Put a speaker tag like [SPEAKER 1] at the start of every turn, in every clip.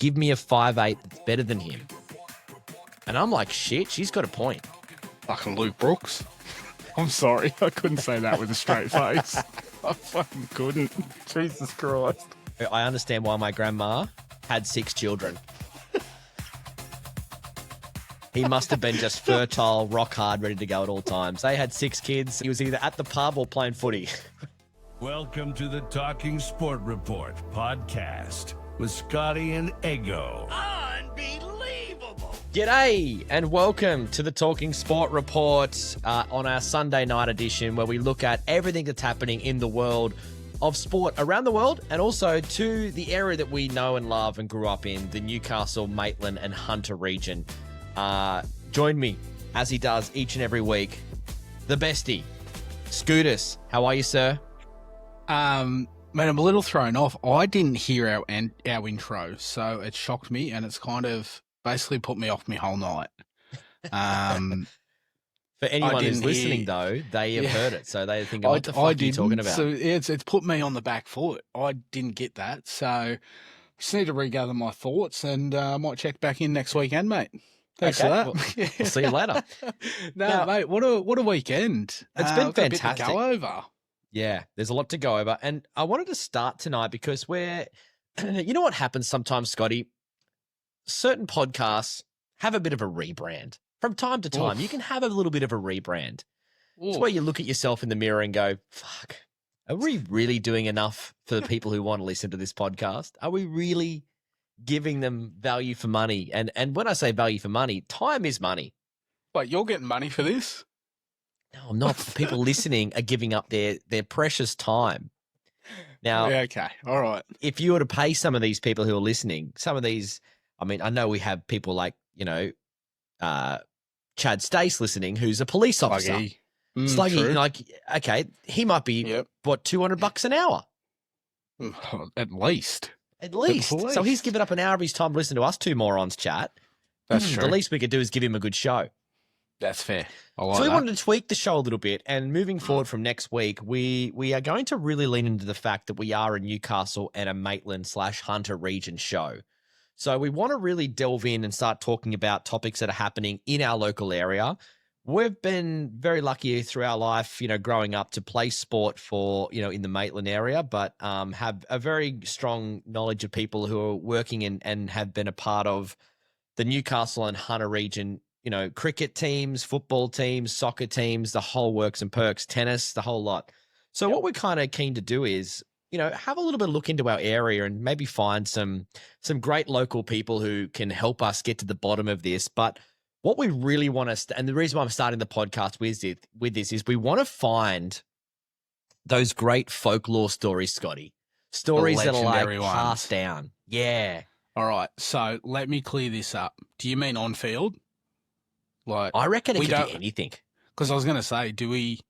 [SPEAKER 1] give me a 5'8" that's better than him. And I'm like, shit, she's got a point.
[SPEAKER 2] Fucking Luke Brooks. I'm sorry, I couldn't say that with a straight face. I fucking couldn't. Jesus Christ.
[SPEAKER 1] I understand why my grandma had 6 children. He must have been just fertile, rock hard, ready to go at all times. They had 6 kids. He was either at the pub or playing footy.
[SPEAKER 3] Welcome to the Talking Sport Report podcast with Scotty and Eggo.
[SPEAKER 4] Unbelievable!
[SPEAKER 1] G'day and welcome to the Talking Sport Report on our Sunday night edition, where we look at everything that's happening in the world of sport around the world and also to the area that we know and love and grew up in, the Newcastle, Maitland and Hunter region. Join me, as he does each and every week, the bestie, Scootus. How are you, sir?
[SPEAKER 2] Mate, I'm a little thrown off. I didn't hear our intro, so it shocked me, and it's kind of basically put me off my whole night.
[SPEAKER 1] For anyone who's listening, though, they have heard it, so they think, what the fuck are you talking about?
[SPEAKER 2] So it's put me on the back foot. I didn't get that, so I just need to regather my thoughts, and I might check back in next weekend, mate. Thanks for that.
[SPEAKER 1] We'll see you later.
[SPEAKER 2] Now, mate, what a weekend.
[SPEAKER 1] It's been fantastic.
[SPEAKER 2] A bit to go over.
[SPEAKER 1] Yeah, there's a lot to go over. And I wanted to start tonight because you know what happens sometimes, Scotty? Certain podcasts have a bit of a rebrand. From time to time, you can have a little bit of a rebrand. It's where you look at yourself in the mirror and go, fuck, are we really doing enough for the people who want to listen to this podcast? Are we really giving them value for money? And when I say value for money, time is money.
[SPEAKER 2] Wait, you're getting money for this?
[SPEAKER 1] No, I'm not. The people listening are giving up their precious time. Now,
[SPEAKER 2] yeah, okay, all right.
[SPEAKER 1] If you were to pay some of these people who are listening, some of these, I mean, I know we have people like, Chad Stace listening, who's a police officer. Sluggy, like, okay, he might be, $200 an hour?
[SPEAKER 2] At least.
[SPEAKER 1] At least. So he's given up an hour of his time to listen to us two morons chat.
[SPEAKER 2] That's true.
[SPEAKER 1] The least we could do is give him a good show.
[SPEAKER 2] That's fair.
[SPEAKER 1] So we wanted to tweak the show a little bit, and moving forward from next week, we are going to really lean into the fact that we are a Newcastle and a Maitland/Hunter region show. So we want to really delve in and start talking about topics that are happening in our local area. We've been very lucky through our life, growing up to play sport for, in the Maitland area, but have a very strong knowledge of people who are working and have been a part of the Newcastle and Hunter region, cricket teams, football teams, soccer teams, the whole works and perks, tennis, the whole lot. So what we're kind of keen to do is, have a little bit of look into our area and maybe find some great local people who can help us get to the bottom of this. But what we really want to, and the reason why I'm starting the podcast with this is we want to find those great folklore stories, Scotty. Stories that are like passed down. Yeah.
[SPEAKER 2] All right. So let me clear this up. Do you mean on field? Like,
[SPEAKER 1] I reckon it could be anything.
[SPEAKER 2] Because I was going to say, do we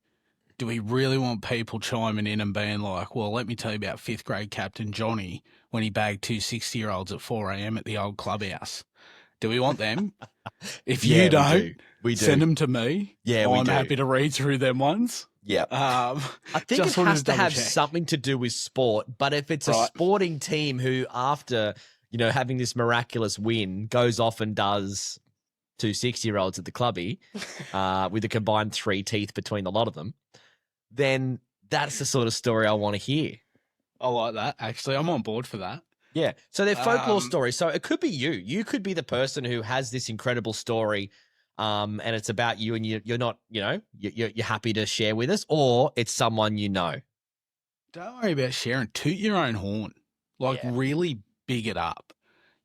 [SPEAKER 2] really want people chiming in and being like, well, let me tell you about 5th grade captain Johnny when he bagged 2 60-year-olds at 4 a.m. at the old clubhouse? Do we want them? If you don't, we do. Send them to me.
[SPEAKER 1] Yeah,
[SPEAKER 2] I'm happy to read through them ones.
[SPEAKER 1] Yeah. I think it has to have something to do with sport, but if it's a sporting team who after, having this miraculous win goes off and does 2 60-year-olds at the clubby with a combined 3 teeth between the lot of them, then that's the sort of story I want to hear.
[SPEAKER 2] I like that. Actually, I'm on board for that.
[SPEAKER 1] Yeah. So they're folklore stories. So it could be you. You could be the person who has this incredible story and it's about you and you're not, you're happy to share with us, or it's someone you know.
[SPEAKER 2] Don't worry about sharing. Toot your own horn. Really big it up.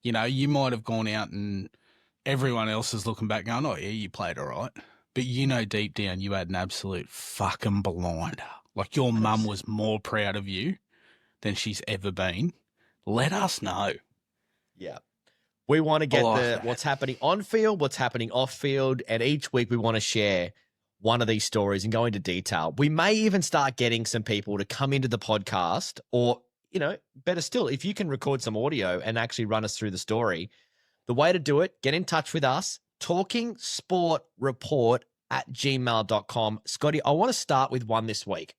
[SPEAKER 2] You might have gone out and everyone else is looking back going, oh, yeah, you played all right. But deep down you had an absolute fucking blinder. Like your mum was more proud of you than she's ever been. Let us know.
[SPEAKER 1] Yeah. We want to get what's happening on field, what's happening off field, and each week we want to share one of these stories and go into detail. We may even start getting some people to come into the podcast, or, better still, if you can record some audio and actually run us through the story, the way to do it, get in touch with us, talkingsportreport@gmail.com. Scotty, I want to start with one this week.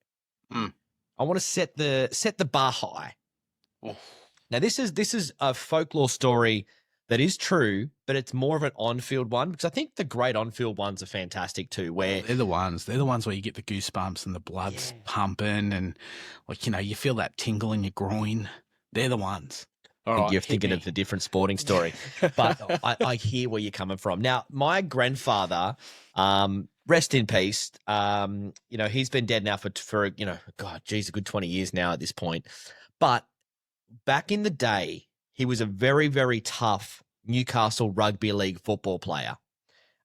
[SPEAKER 1] I want to set the bar high. Now, this is a folklore story that is true, but it's more of an on-field one because I think the great on-field ones are fantastic too. Where
[SPEAKER 2] They're the ones where you get the goosebumps and the blood's pumping and, like, you know, you feel that tingle in your groin. They're the ones.
[SPEAKER 1] I think you're thinking of a different sporting story, but I hear where you're coming from. Now, my grandfather, rest in peace. You know, he's been dead now for a good 20 years now at this point. But back in the day, he was a very, very tough Newcastle Rugby League football player.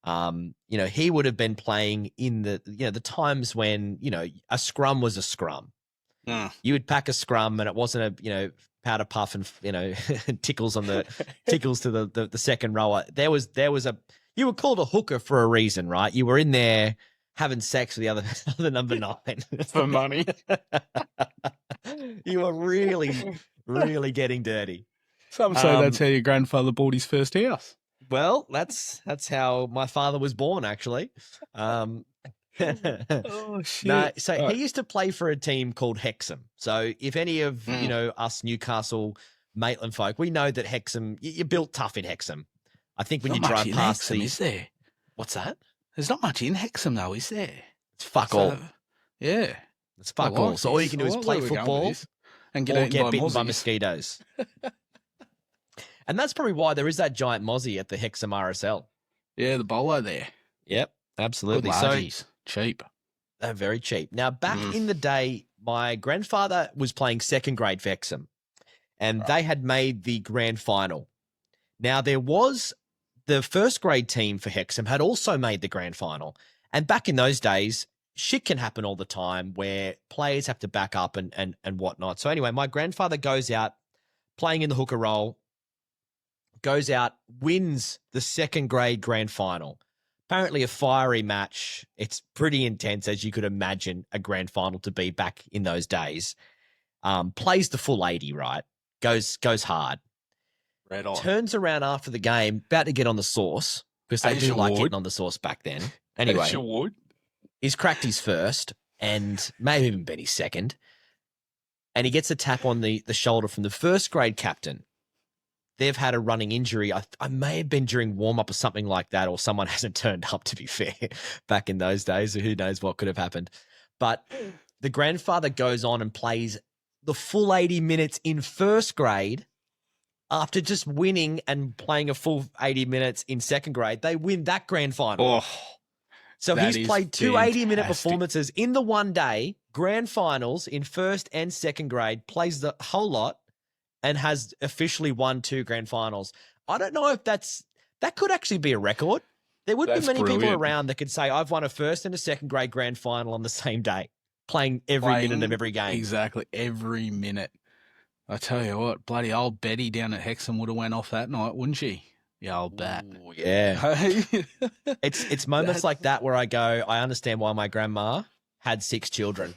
[SPEAKER 1] You know, he would have been playing in the times when, you know, a scrum was a scrum. You would pack a scrum and it wasn't a, powder puff and, tickles to the second rower. You were called a hooker for a reason, right? You were in there having sex with the other number 9
[SPEAKER 2] for money.
[SPEAKER 1] You were really, really getting dirty.
[SPEAKER 2] Some say that's how your grandfather bought his first house.
[SPEAKER 1] Well, that's how my father was born, actually.
[SPEAKER 2] Oh, shit.
[SPEAKER 1] No, so he used to play for a team called Hexham. So if any of, us Newcastle Maitland folk, we know that Hexham, you're built tough in Hexham. I think when you drive past
[SPEAKER 2] Hexham, is there?
[SPEAKER 1] What's that?
[SPEAKER 2] There's not much in Hexham, though, is there?
[SPEAKER 1] It's fuck all.
[SPEAKER 2] Yeah.
[SPEAKER 1] It's fuck all. So all you can do is play football
[SPEAKER 2] and
[SPEAKER 1] get bitten by mosquitoes. And that's probably why there is that giant mozzie at the Hexham RSL.
[SPEAKER 2] Yeah, the bolo there.
[SPEAKER 1] Yep, absolutely.
[SPEAKER 2] Good largies. Cheap.
[SPEAKER 1] They're very cheap. Now, back in the day, my grandfather was playing second grade for Hexham, and they had made the grand final. Now, there was the first grade team for Hexham had also made the grand final. And back in those days, shit can happen all the time where players have to back up and whatnot. So anyway, my grandfather goes out playing in the hooker role, goes out, wins the second grade grand final. Apparently a fiery match. It's pretty intense, as you could imagine a grand final to be back in those days. Plays the full 80, right? Goes hard.
[SPEAKER 2] Red on.
[SPEAKER 1] Turns around after the game, about to get on the sauce, because they do like getting on the sauce back then. Anyway, he's cracked his first and maybe even been his second. And he gets a tap on the shoulder from the first grade captain. They've had a running injury. I may have been during warm-up or something like that, or someone hasn't turned up, to be fair, back in those days. Who knows what could have happened. But the grandfather goes on and plays the full 80 minutes in first grade after just winning and playing a full 80 minutes in second grade. They win that grand final.
[SPEAKER 2] Oh,
[SPEAKER 1] so he's played two 80-minute performances in the one day, grand finals in first and second grade, plays the whole lot, and has officially won 2 grand finals. I don't know if that could actually be a record. There wouldn't be many people around that could say, I've won a first and a second grade grand final on the same day, playing every minute of every game.
[SPEAKER 2] Exactly, every minute. I tell you what, bloody old Betty down at Hexham would have went off that night, wouldn't she? Yeah, old bat.
[SPEAKER 1] Ooh, yeah. It's moments like that where I go, I understand why my grandma had 6 children.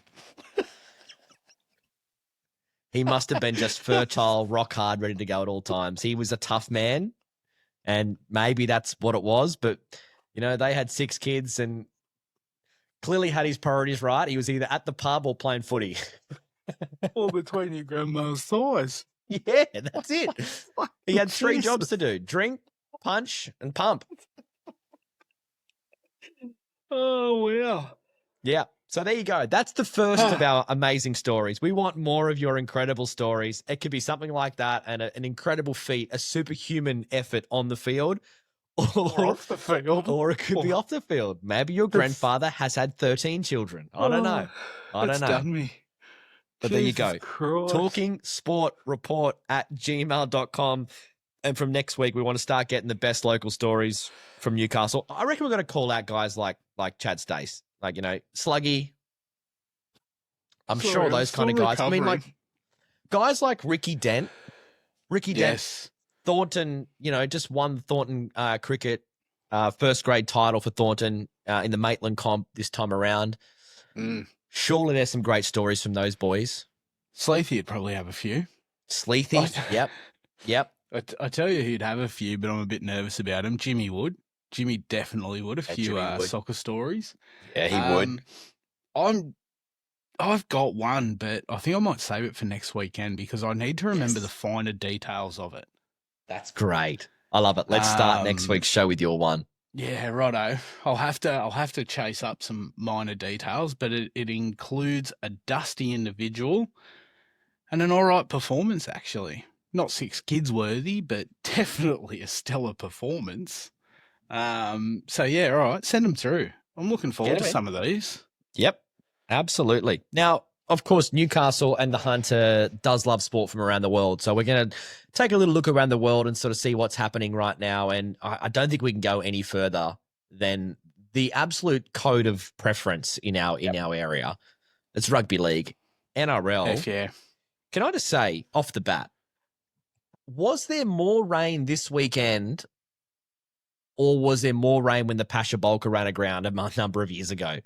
[SPEAKER 1] He must have been just fertile, rock hard, ready to go at all times. He was a tough man, and maybe that's what it was. But, they had 6 kids and clearly had his priorities right. He was either at the pub or playing footy.
[SPEAKER 2] All between your grandma's thighs.
[SPEAKER 1] Yeah, that's it. He had 3 jobs to do: drink, punch, and pump.
[SPEAKER 2] Oh, wow.
[SPEAKER 1] Yeah. So there you go. That's the first of our amazing stories. We want more of your incredible stories. It could be something like that, and an incredible feat, a superhuman effort on the field,
[SPEAKER 2] or off the field.
[SPEAKER 1] Or it could be off the field. Maybe your grandfather has had 13 children. I don't know. I don't know.
[SPEAKER 2] Done me.
[SPEAKER 1] But
[SPEAKER 2] Jesus
[SPEAKER 1] there you go.
[SPEAKER 2] Christ.
[SPEAKER 1] TalkingSportReport@gmail.com. And from next week, we want to start getting the best local stories from Newcastle. I reckon we're going to call out guys like Chad Stace. Like, Sluggy. I'm sure those kind of guys.
[SPEAKER 2] Recovering.
[SPEAKER 1] I mean, guys like Ricky Dent.
[SPEAKER 2] Yes.
[SPEAKER 1] Thornton, just won the Thornton cricket first grade title for Thornton in the Maitland comp this time around. Surely there's some great stories from those boys.
[SPEAKER 2] Sleethy would probably have a few.
[SPEAKER 1] Sleethy, yep.
[SPEAKER 2] I tell you who'd have a few, but I'm a bit nervous about him. Jimmy would. Jimmy definitely would. A few soccer stories.
[SPEAKER 1] Yeah, he would.
[SPEAKER 2] I've got one, but I think I might save it for next weekend because I need to remember the finer details of it.
[SPEAKER 1] That's great. I love it. Let's start next week's show with your one.
[SPEAKER 2] Yeah, righto. I'll have to chase up some minor details, but it includes a dusty individual and an all right performance, actually. Not 6 kids worthy, but definitely a stellar performance. So yeah, all right, send them through. I'm looking forward to some of these.
[SPEAKER 1] Yep, absolutely. Now, of course, Newcastle and the Hunter does love sport from around the world. So we're going to take a little look around the world and sort of see what's happening right now. And I don't think we can go any further than the absolute code of preference in our area. It's rugby league, NRL.
[SPEAKER 2] Heck yeah.
[SPEAKER 1] Can I just say off the bat, was there more rain this weekend or was there more rain when the Pasha Bulka ran aground a number of years ago?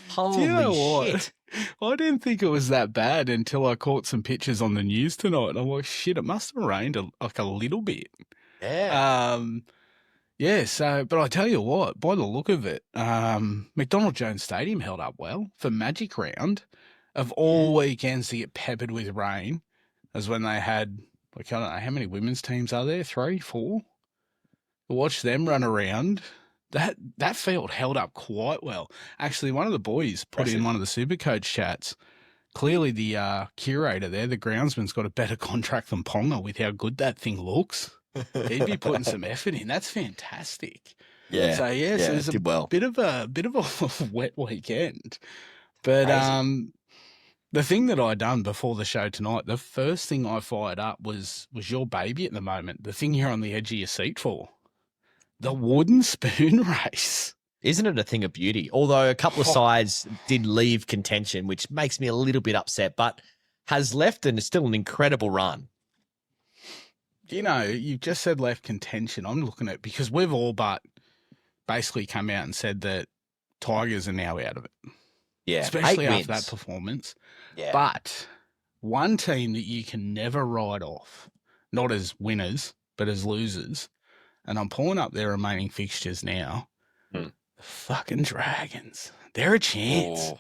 [SPEAKER 1] Holy shit.
[SPEAKER 2] I didn't think it was that bad until I caught some pictures on the news tonight. And I'm like, shit, it must have rained a little bit.
[SPEAKER 1] Yeah.
[SPEAKER 2] Yeah, so, but I tell you what, by the look of it, McDonald Jones Stadium held up well for Magic Round. Of all weekends to get peppered with rain, as when they had, like, I don't know, how many women's teams are there? 3, 4? Watch them run around. That field held up quite well. Actually, one of the boys put in one of the Supercoach chats. Clearly, the curator there, the groundsman's got a better contract than Ponga with how good that thing looks. He'd be putting some effort in. That's fantastic.
[SPEAKER 1] Yeah.
[SPEAKER 2] So yeah, so there's bit of a wet weekend. But the thing that I done before the show tonight, the first thing I fired up was your baby at the moment. The thing you're on the edge of your seat for. The wooden spoon race.
[SPEAKER 1] Isn't it a thing of beauty? Although a couple of sides did leave contention, which makes me a little bit upset, but has left and is still an incredible run.
[SPEAKER 2] You know, you've just said left contention. I'm looking at, because we've all but basically come out and said that Tigers are now out of it.
[SPEAKER 1] Yeah.
[SPEAKER 2] Especially after that performance.
[SPEAKER 1] Yeah.
[SPEAKER 2] But one team that you can never write off, not as winners, but as losers, and I'm pulling up their remaining fixtures now. The fucking Dragons. They're a chance.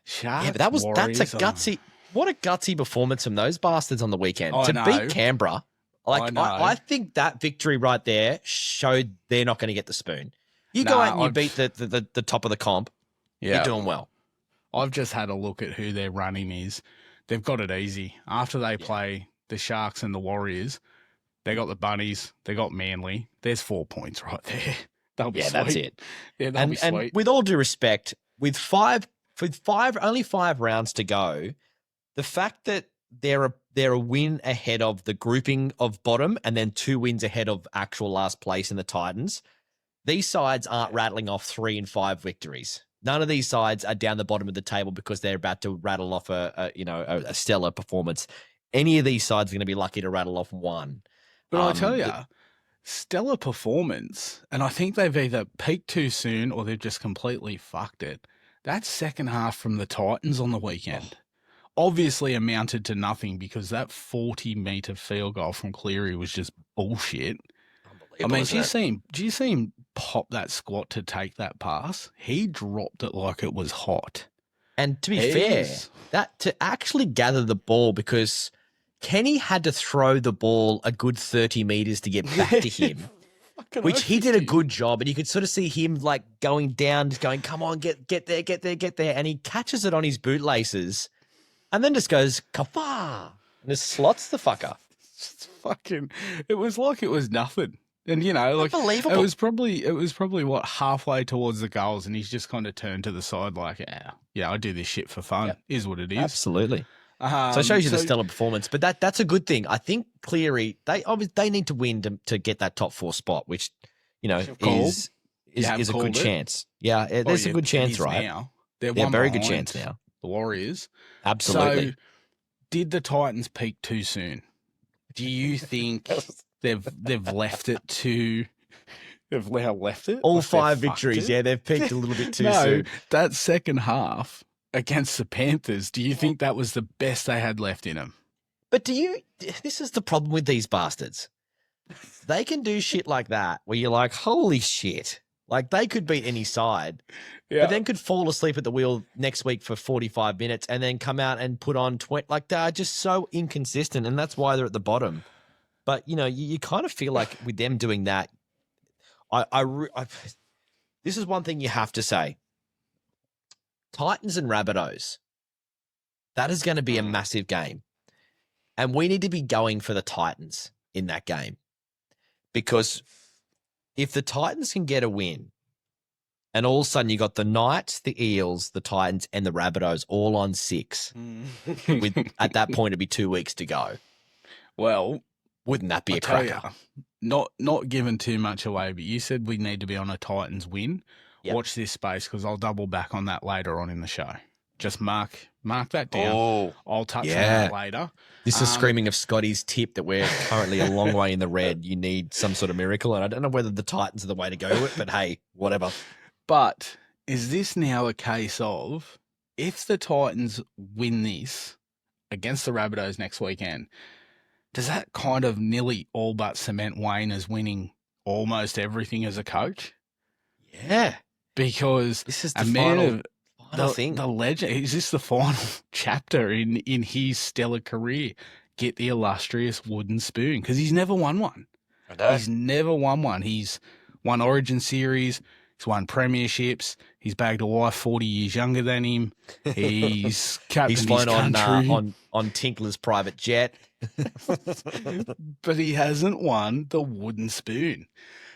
[SPEAKER 2] Sharks,
[SPEAKER 1] yeah, but
[SPEAKER 2] Warriors,
[SPEAKER 1] that's a gutsy. What a gutsy performance from those bastards on the weekend to beat Canberra. I think that victory right there showed they're not going to get the spoon. You go out and you beat the top of the comp. Yeah. You're doing well.
[SPEAKER 2] I've just had a look at who their running is. They've got it easy. After they play the Sharks and the Warriors, they got the Bunnies, they got Manly. There's 4 points right there. They'll be sweet. That's it. Yeah, they'll be sweet.
[SPEAKER 1] And with all due respect, with only 5 rounds to go, the fact that they're a win ahead of the grouping of bottom and then 2 wins ahead of actual last place in the Titans, these sides aren't rattling off 3 and 5 victories. None of these sides are down the bottom of the table because they're about to rattle off a stellar performance. Any of these sides are going to be lucky to rattle off 1.
[SPEAKER 2] But I tell you, stellar performance, and I think they've either peaked too soon or they've just completely fucked it. That second half from the Titans on the weekend obviously amounted to nothing because that 40-metre field goal from Cleary was just bullshit. I mean, do you see him pop that squat to take that pass? He dropped it like it was hot.
[SPEAKER 1] And to be fair, that to actually gather the ball, because Kenny had to throw the ball a good 30 metres to get back to him, which he did a good job. And you could sort of see him like going down, just going, come on, get there. And he catches it on his bootlaces and then just goes, kafah, and just slots the fucker.
[SPEAKER 2] It was like it was nothing. And, you know, like,
[SPEAKER 1] unbelievable.
[SPEAKER 2] It was probably what, halfway towards the goals, and he's just kind of turned to the side like, I do this shit for fun. Yep. Is what it is.
[SPEAKER 1] Absolutely. So it shows you the stellar performance, but that's a good thing. I think Cleary, they need to win to get that top 4 spot, which, you know, is a good chance. Yeah, there's a good chance, right?
[SPEAKER 2] Now.
[SPEAKER 1] They're a very good chance now.
[SPEAKER 2] The Warriors.
[SPEAKER 1] Absolutely.
[SPEAKER 2] So, did the Titans peak too soon? Do you think they've left it to? They've now left it.
[SPEAKER 1] All 5 victories. Yeah, they've peaked a little bit too soon.
[SPEAKER 2] That second half against the Panthers, do you think that was the best they had left in them?
[SPEAKER 1] But this is the problem with these bastards. They can do shit like that where you're like, holy shit. Like, they could beat any side, but then could fall asleep at the wheel next week for 45 minutes and then come out and put on 20. Like, they're just so inconsistent, and that's why they're at the bottom. But, you kind of feel like with them doing that, this is one thing you have to say. Titans and Rabbitohs, that is going to be a massive game. And we need to be going for the Titans in that game. Because if the Titans can get a win, and all of a sudden you got the Knights, the Eels, the Titans, and the Rabbitohs all on 6, with at that point it'd be 2 weeks to go.
[SPEAKER 2] Well,
[SPEAKER 1] wouldn't that be a cracker?
[SPEAKER 2] Not giving too much away, but you said we need to be on a Titans win. Yep. Watch this space because I'll double back on that later on in the show. Just mark that down.
[SPEAKER 1] Oh,
[SPEAKER 2] I'll touch on that later.
[SPEAKER 1] This is screaming of Scotty's tip that we're currently a long way in the red. You need some sort of miracle, and I don't know whether the Titans are the way to go with it, but hey, whatever.
[SPEAKER 2] But is this now a case of if the Titans win this against the Rabbitohs next weekend, does that kind of nearly all but cement Wayne as winning almost everything as a coach?
[SPEAKER 1] Yeah.
[SPEAKER 2] Because
[SPEAKER 1] this is the final thing.
[SPEAKER 2] The legend, is this the final chapter in his stellar career? Get the illustrious wooden spoon, because he's never won one. He's never won one. He's won Origin Series. He's won premierships. He's bagged a wife 40 years younger than him. He's captained his country.
[SPEAKER 1] on Tinkler's private jet.
[SPEAKER 2] But he hasn't won the wooden spoon.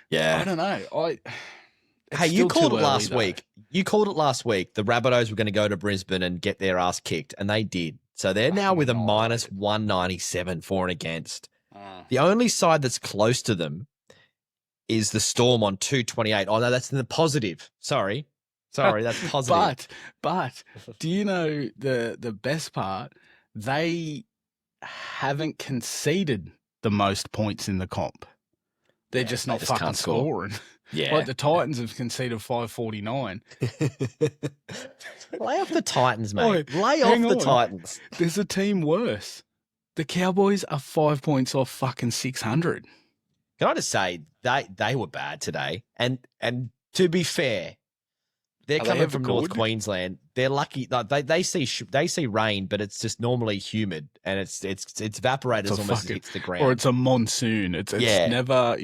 [SPEAKER 1] Yeah.
[SPEAKER 2] I don't know.
[SPEAKER 1] Hey, you called it last week. You called it last week. The Rabbitohs were going to go to Brisbane and get their ass kicked, and they did. So they're now with a minus 197 for and against. The only side that's close to them is the Storm on 228. Oh, no, that's in the positive. Sorry, that's positive.
[SPEAKER 2] But do you know the best part? They haven't conceded the most points in the comp. They're just not fucking scoring.
[SPEAKER 1] Yeah.
[SPEAKER 2] Like the Titans have conceded 549.
[SPEAKER 1] Lay off the Titans, mate. Lay off the Titans.
[SPEAKER 2] There's a team worse. The Cowboys are 5 points off fucking 600.
[SPEAKER 1] Can I just say they were bad today? And to be fair, they're coming from North Queensland. They're lucky. They see rain, but it's just normally humid and it's evaporated as almost as it hits the ground.
[SPEAKER 2] Or it's a monsoon. It's never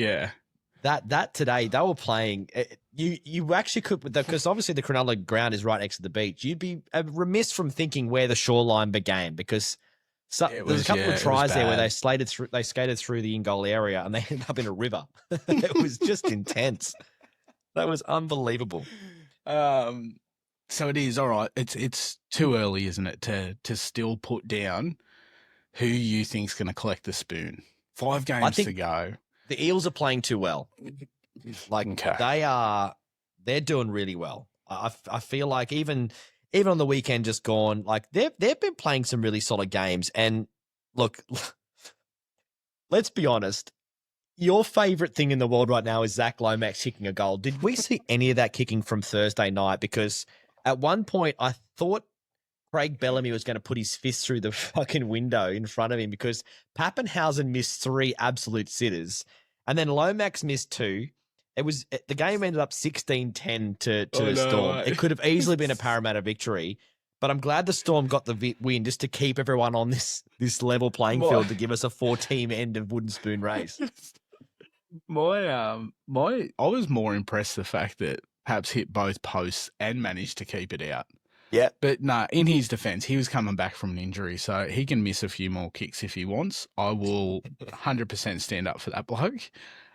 [SPEAKER 1] That today they were playing. You actually could, because obviously the Cronulla ground is right next to the beach. You'd be remiss from thinking where the shoreline began, because there's a couple of tries there where they skated through the in-goal area and they ended up in a river. It was just intense. That was unbelievable.
[SPEAKER 2] So it is all right. It's too early, isn't it, to still put down who you think's going to collect the spoon. 5 games to go.
[SPEAKER 1] The Eels are playing too well. They're doing really well. I feel like even on the weekend just gone, like they've been playing some really solid games. And look, let's be honest. Your favorite thing in the world right now is Zach Lomax kicking a goal. Did we see any of that kicking from Thursday night? Because at one point I thought Craig Bellamy was going to put his fist through the fucking window in front of him, because Pappenhausen missed 3 absolute sitters. And then Lomax missed 2. The game ended up 16-10 to the Storm. It could have easily been a Parramatta victory, but I'm glad the Storm got the win just to keep everyone on this level playing field to give us a 4-team end of wooden spoon race.
[SPEAKER 2] I was more impressed the fact that Paps hit both posts and managed to keep it out.
[SPEAKER 1] Yeah.
[SPEAKER 2] But in his defense, he was coming back from an injury, so he can miss a few more kicks if he wants. I will 100% stand up for that bloke.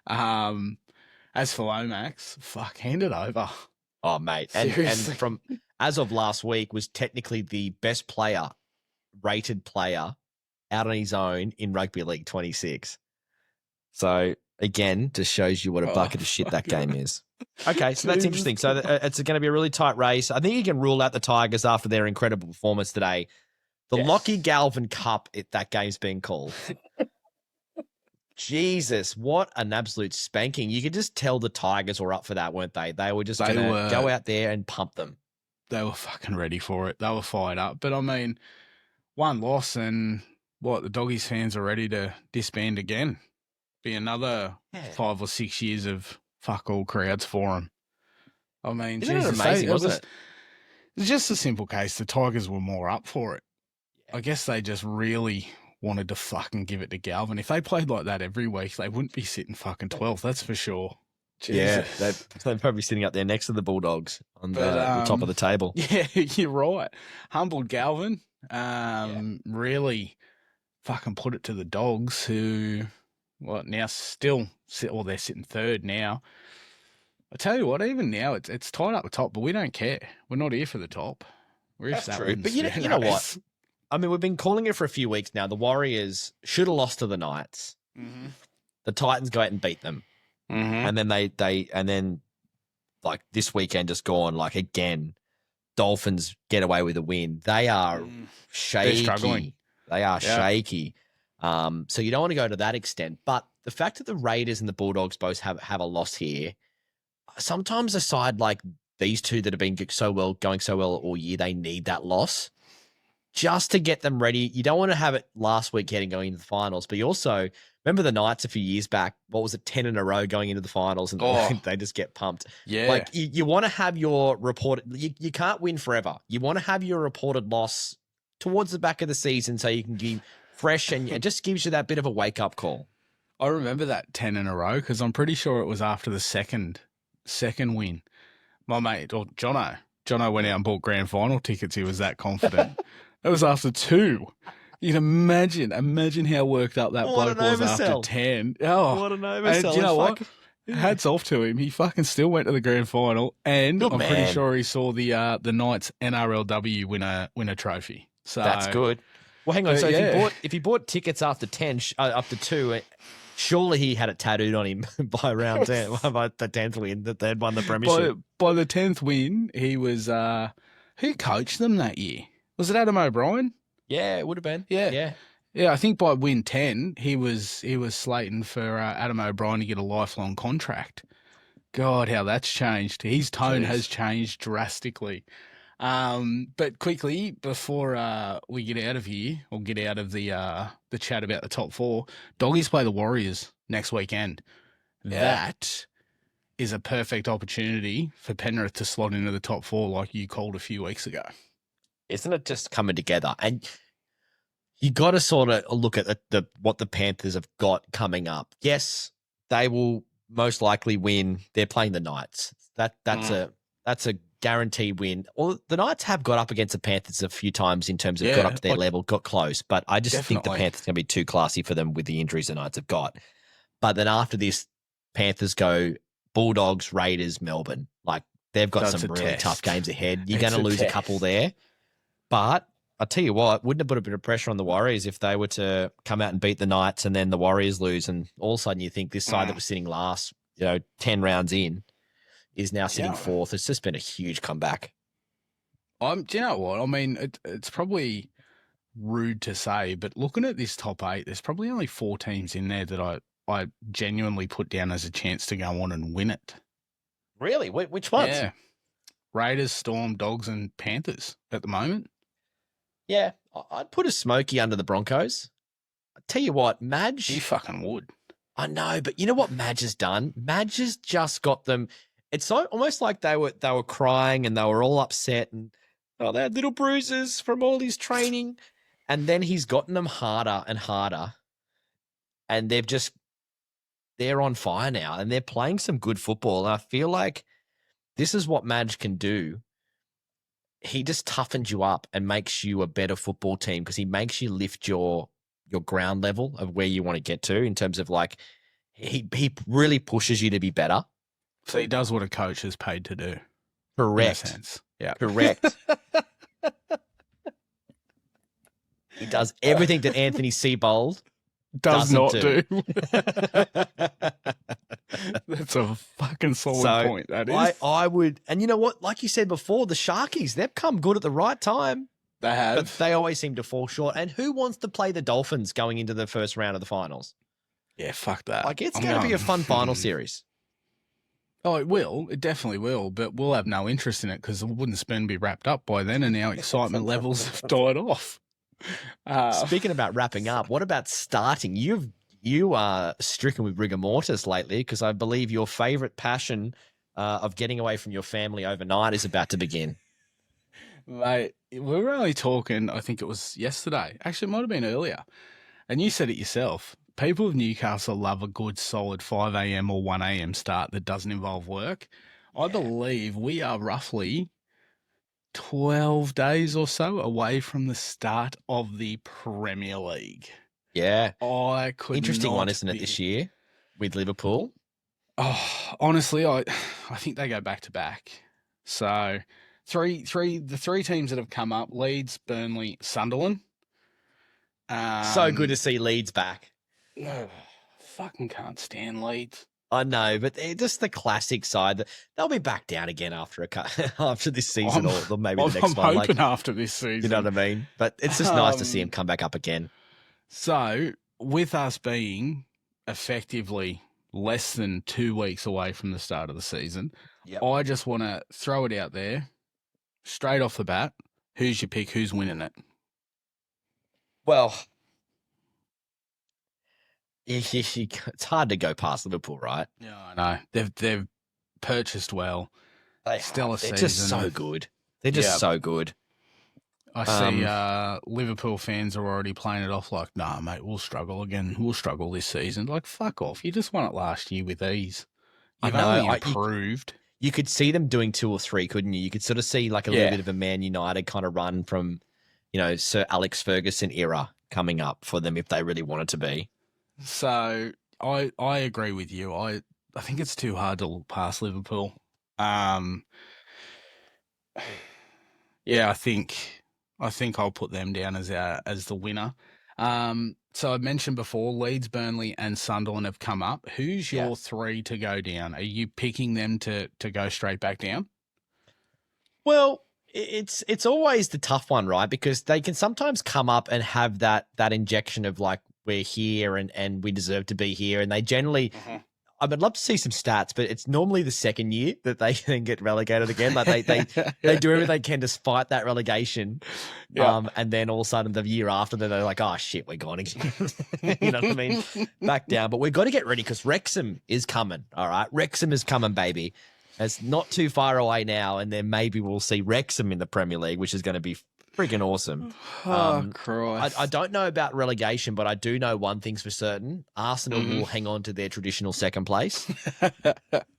[SPEAKER 2] As for Lomax, hand it over.
[SPEAKER 1] Oh, mate. And from as of last week was technically the best rated player out on his own in Rugby League 26. So, again, just shows you what a bucket of shit that game is. Okay, so that's interesting. So it's going to be a really tight race. I think you can rule out the Tigers after their incredible performance today. The Lockie Galvin Cup, that game's being called. Jesus, what an absolute spanking. You could just tell the Tigers were up for that, weren't they? They were just going to go out there and pump them.
[SPEAKER 2] They were fucking ready for it. They were fired up. But, I mean, 1 loss and, the Doggies fans are ready to disband again. Be another 5 or 6 years of fuck all crowds for them. I mean,
[SPEAKER 1] Isn't it
[SPEAKER 2] Jesus,
[SPEAKER 1] amazing, wasn't it?
[SPEAKER 2] It's just a simple case. The Tigers were more up for it. I guess they just really wanted to fucking give it to Galvin. If they played like that every week, they wouldn't be sitting fucking 12th, that's for sure.
[SPEAKER 1] Yeah,
[SPEAKER 2] Jesus.
[SPEAKER 1] they're probably sitting up there next to the Bulldogs on the top of the table.
[SPEAKER 2] Yeah, you're right. Humbled Galvin. Really fucking put it to the Dogs, who, now still sit. Well, they're sitting third now. I tell you what, even now it's tied up the top, but we don't care. We're not here for the top. We're
[SPEAKER 1] That's
[SPEAKER 2] here for that
[SPEAKER 1] true.
[SPEAKER 2] wins.
[SPEAKER 1] But you know what? I mean, we've been calling it for a few weeks now. The Warriors should have lost to the Knights.
[SPEAKER 2] Mm-hmm.
[SPEAKER 1] The Titans go out and beat them.
[SPEAKER 2] Mm-hmm.
[SPEAKER 1] And then like this weekend just gone, like again, Dolphins get away with a win. They are shaky.
[SPEAKER 2] They're struggling.
[SPEAKER 1] They are shaky. So you don't want to go to that extent. But the fact that the Raiders and the Bulldogs both have a loss here, sometimes a side like these two that have been going so well all year, they need that loss just to get them ready. You don't want to have it last week going into the finals, but you also remember the Knights a few years back. What was it, 10 in a row going into the finals, and they just get pumped.
[SPEAKER 2] Yeah,
[SPEAKER 1] like you want to have your reported. You can't win forever. You want to have your reported loss towards the back of the season so you can be fresh and it just gives you that bit of a wake up call.
[SPEAKER 2] I remember that 10 in a row because I'm pretty sure it was after the second win. My mate, or Jono went out and bought grand final tickets. He was that confident. It was after 2. You can imagine how worked up that bloke was after 10. Oh,
[SPEAKER 1] what an oversell.
[SPEAKER 2] And you know what? Hats off to him. He fucking still went to the grand final, and I'm pretty sure he saw the Knights NRLW win a trophy. So
[SPEAKER 1] that's good. Well, hang on. So if he bought tickets after 10, after 2, surely he had it tattooed on him by round 10, by the 10th win that they'd won the premiership.
[SPEAKER 2] By the 10th win, he was who coached them that year? Was it Adam O'Brien?
[SPEAKER 1] Yeah, it would have been.
[SPEAKER 2] Yeah. I think by win 10, he was slating for Adam O'Brien to get a lifelong contract. God, how that's changed. His tone has changed drastically. But quickly, before we get out of here, or get out of the chat about the top 4, Doggies play the Warriors next weekend. Yeah. That is a perfect opportunity for Penrith to slot into the top 4 like you called a few weeks ago.
[SPEAKER 1] Isn't it just coming together? And you got to sort of look at what the Panthers have got coming up. Yes, they will most likely win. They're playing the Knights. That's a guaranteed win. Well, the Knights have got up against the Panthers a few times in terms of got up to their level, got close. But I just think the Panthers are going to be too classy for them with the injuries the Knights have got. But then after this, Panthers go Bulldogs, Raiders, Melbourne. Like they've got some really tough games ahead. You're going to lose a couple there. But I'll tell you what, wouldn't it put a bit of pressure on the Warriors if they were to come out and beat the Knights and then the Warriors lose, and all of a sudden you think this side that was sitting last, 10 rounds in, is now sitting 4th. It's just been a huge comeback.
[SPEAKER 2] Do you know what? I mean, it's probably rude to say, but looking at this top 8, there's probably only 4 teams in there that I genuinely put down as a chance to go on and win it.
[SPEAKER 1] Really? Which ones?
[SPEAKER 2] Yeah. Raiders, Storm, Dogs, and Panthers at the moment.
[SPEAKER 1] Yeah, I'd put a Smoky under the Broncos. I tell you what, Madge...
[SPEAKER 2] You fucking would.
[SPEAKER 1] I know, but you know what Madge has done? Madge has just got them... It's almost like they were crying and they were all upset and they had little bruises from all his training. And then he's gotten them harder and harder. And they're on fire now and they're playing some good football. And I feel like this is what Madge can do. He just toughens you up and makes you a better football team because he makes you lift your ground level of where you want to get to in terms of like he really pushes you to be better.
[SPEAKER 2] So he does what a coach is paid to do.
[SPEAKER 1] Correct.
[SPEAKER 2] In a sense. Yeah.
[SPEAKER 1] Correct. He does everything that Anthony Seibold
[SPEAKER 2] does not
[SPEAKER 1] do.
[SPEAKER 2] That's a fucking solid point, that is.
[SPEAKER 1] I would, and you know what? Like you said before, the Sharkies, they've come good at the right time.
[SPEAKER 2] They have.
[SPEAKER 1] But they always seem to fall short. And who wants to play the Dolphins going into the first round of the finals?
[SPEAKER 2] Yeah, fuck that.
[SPEAKER 1] Like, it's going to be a fun final series.
[SPEAKER 2] Oh, it will. It definitely will. But we'll have no interest in it because the wooden spoon be wrapped up by then and our excitement levels have died off.
[SPEAKER 1] Speaking about wrapping up, what about starting? You are stricken with rigor mortis lately because I believe your favourite passion of getting away from your family overnight is about to begin.
[SPEAKER 2] Mate, we were only talking, I think it was yesterday. Actually, it might have been earlier. And you said it yourself. People of Newcastle love a good, solid 5 a.m. or 1 a.m. start that doesn't involve work. I believe we are roughly 12 days or so away from the start of the Premier League.
[SPEAKER 1] Yeah.
[SPEAKER 2] I could
[SPEAKER 1] Interesting
[SPEAKER 2] not
[SPEAKER 1] one, isn't it, this year with Liverpool?
[SPEAKER 2] Oh, honestly, I think they go back to back. So the three teams that have come up: Leeds, Burnley, Sunderland.
[SPEAKER 1] So good to see Leeds back.
[SPEAKER 2] Fucking can't stand Leeds.
[SPEAKER 1] I know, but they're just the classic side. They'll be back down again after after this season, or maybe the next one.
[SPEAKER 2] I'm hoping after this season.
[SPEAKER 1] You know what I mean? But it's just nice to see him come back up again.
[SPEAKER 2] So, with us being effectively less than 2 weeks away from the start of the season,
[SPEAKER 1] Yep.
[SPEAKER 2] I just want to throw it out there, straight off the bat. Who's your pick? Who's winning it?
[SPEAKER 1] Well, it's hard to go past Liverpool, right?
[SPEAKER 2] Yeah, I know. They've purchased well.
[SPEAKER 1] They're
[SPEAKER 2] season.
[SPEAKER 1] just so good. They're just so good.
[SPEAKER 2] I see Liverpool fans are already playing it off like, nah, mate, we'll struggle again. We'll struggle this season. Like, fuck off. You just won it last year with ease. You've only improved.
[SPEAKER 1] You could see them doing 2 or 3, couldn't you? You could sort of see like a little bit of a Man United kind of run from, Sir Alex Ferguson era coming up for them if they really wanted to be.
[SPEAKER 2] So I agree with you. I think it's too hard to look past Liverpool. Yeah, I think I'll put them down as the winner. So I mentioned before, Leeds, Burnley, and Sunderland have come up. Who's your 3 to go down? Are you picking them to go straight back down?
[SPEAKER 1] Well, it's always the tough one, right? Because they can sometimes come up and have that injection of like, we're here and we deserve to be here. And they generally, I would love to see some stats, but it's normally the second year that they then get relegated again. Like they do everything they can to fight that relegation. And then all of a sudden the year after, they're like, oh shit, we're gone again. You know what I mean? Back down. But we've got to get ready because Wrexham is coming. All right. Wrexham is coming, baby. It's not too far away now. And then maybe we'll see Wrexham in the Premier League, which is going to be freaking awesome.
[SPEAKER 2] Christ.
[SPEAKER 1] I don't know about relegation, but I do know one thing's for certain. Arsenal will hang on to their traditional second place.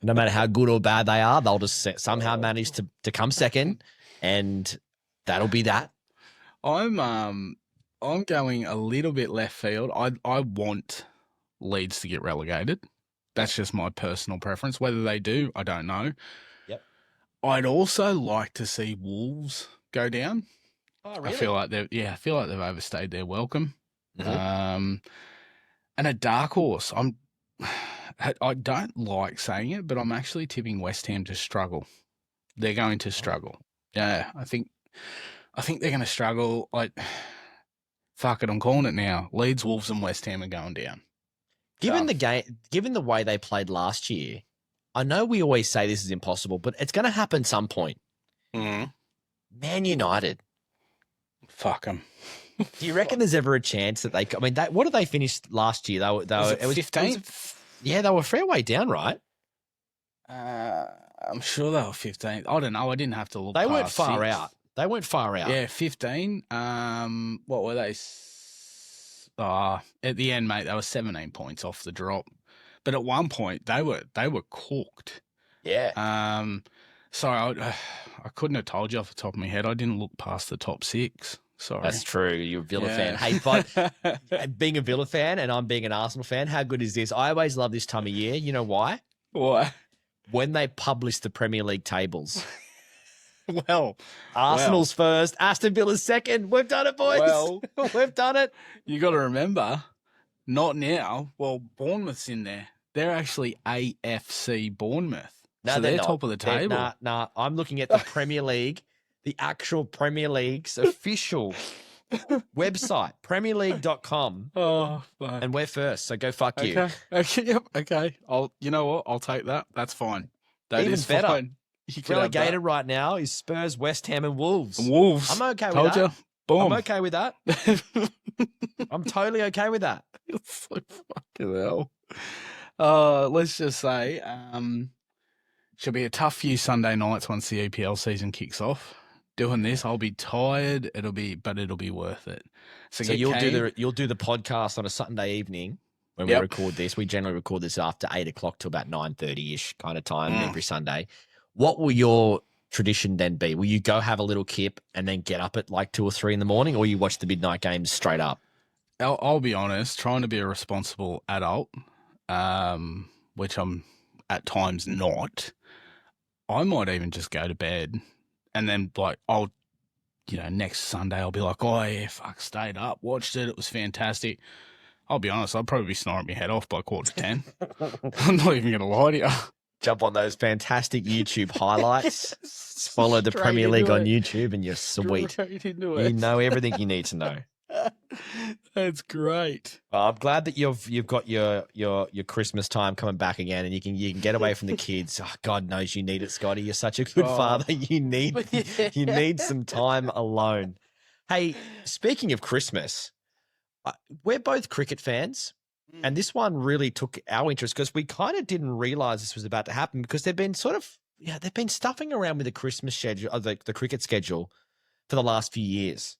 [SPEAKER 1] No matter how good or bad they are, they'll just somehow manage to come second, and that'll be that.
[SPEAKER 2] I'm going a little bit left field. I want Leeds to get relegated. That's just my personal preference. Whether they do, I don't know.
[SPEAKER 1] Yep.
[SPEAKER 2] I'd also like to see Wolves go down.
[SPEAKER 1] Oh, really?
[SPEAKER 2] I feel like they've overstayed their welcome. And a dark horse. I don't like saying it, but I'm actually tipping West Ham to struggle. They're going to struggle. Yeah, I think they're going to struggle. Fuck it, I'm calling it now. Leeds, Wolves, and West Ham are going down.
[SPEAKER 1] Given the way they played last year, I know we always say this is impossible, but it's going to happen some point. Man United.
[SPEAKER 2] Fuck them.
[SPEAKER 1] Do you reckon there's ever a chance that they? I mean, what did they finish last year? They were
[SPEAKER 2] 15th.
[SPEAKER 1] Yeah, they were a fair way down, right?
[SPEAKER 2] I'm sure they were 15th. I don't know. I didn't have to look.
[SPEAKER 1] They
[SPEAKER 2] past
[SPEAKER 1] weren't far
[SPEAKER 2] 6th.
[SPEAKER 1] out. They weren't far out.
[SPEAKER 2] Yeah, 15. What were they? At the end, mate, they were 17 points off the drop. But at one point, they were cooked.
[SPEAKER 1] Yeah.
[SPEAKER 2] Sorry, I couldn't have told you off the top of my head. I didn't look past the top 6. Sorry.
[SPEAKER 1] That's true. You're a Villa fan. Hey, but being a Villa fan and I'm being an Arsenal fan, how good is this? I always love this time of year. You know why?
[SPEAKER 2] Why?
[SPEAKER 1] When they publish the Premier League tables.
[SPEAKER 2] Well,
[SPEAKER 1] Arsenal's first, Aston Villa's second. We've done it, boys.
[SPEAKER 2] Well,
[SPEAKER 1] we've done it.
[SPEAKER 2] You got to remember, not now. Well, Bournemouth's in there. They're actually AFC Bournemouth.
[SPEAKER 1] No,
[SPEAKER 2] so they're
[SPEAKER 1] not.
[SPEAKER 2] top of the table.
[SPEAKER 1] Nah. I'm looking at the Premier League, the actual Premier League's official website, premierleague.com.
[SPEAKER 2] Oh, fuck.
[SPEAKER 1] And we're first, so go fuck you.
[SPEAKER 2] Okay, yep, okay. You know what? I'll take that. That's fine. That
[SPEAKER 1] Even
[SPEAKER 2] is
[SPEAKER 1] better.
[SPEAKER 2] fine.
[SPEAKER 1] Relegated right now is Spurs, West Ham, and Wolves.
[SPEAKER 2] Wolves.
[SPEAKER 1] I'm okay with
[SPEAKER 2] Told
[SPEAKER 1] that.
[SPEAKER 2] you. Boom.
[SPEAKER 1] I'm okay with that. I'm totally okay with that.
[SPEAKER 2] It's like fucking hell. Let's just say, She'll be a tough few Sunday nights once the EPL season kicks off. Doing this, I'll be tired. It'll be worth it.
[SPEAKER 1] So you'll do the podcast on a Sunday evening when we record this. We generally record this after 8 o'clock to about 9:30ish kind of time every Sunday. What will your tradition then be? Will you go have a little kip and then get up at like 2 or 3 in the morning, or you watch the midnight games straight up?
[SPEAKER 2] I'll be honest, trying to be a responsible adult, which I'm at times not. I might even just go to bed and then like next Sunday I'll be like, oh yeah, fuck, stayed up, watched it, it was fantastic. I'll be honest, I'd probably be snoring my head off by 9:45. I'm not even going to lie to you.
[SPEAKER 1] Jump on those fantastic YouTube highlights. Follow the Premier League on YouTube and you're sweet. You know everything you need to know.
[SPEAKER 2] That's great.
[SPEAKER 1] I'm glad that you've got your Christmas time coming back again, and you can get away from the kids. Oh, God knows you need it, Scotty. You're such a good father. You need some time alone. Hey, speaking of Christmas, we're both cricket fans, and this one really took our interest because we kind of didn't realize this was about to happen because they've been stuffing around with the Christmas schedule, the cricket schedule, for the last few years.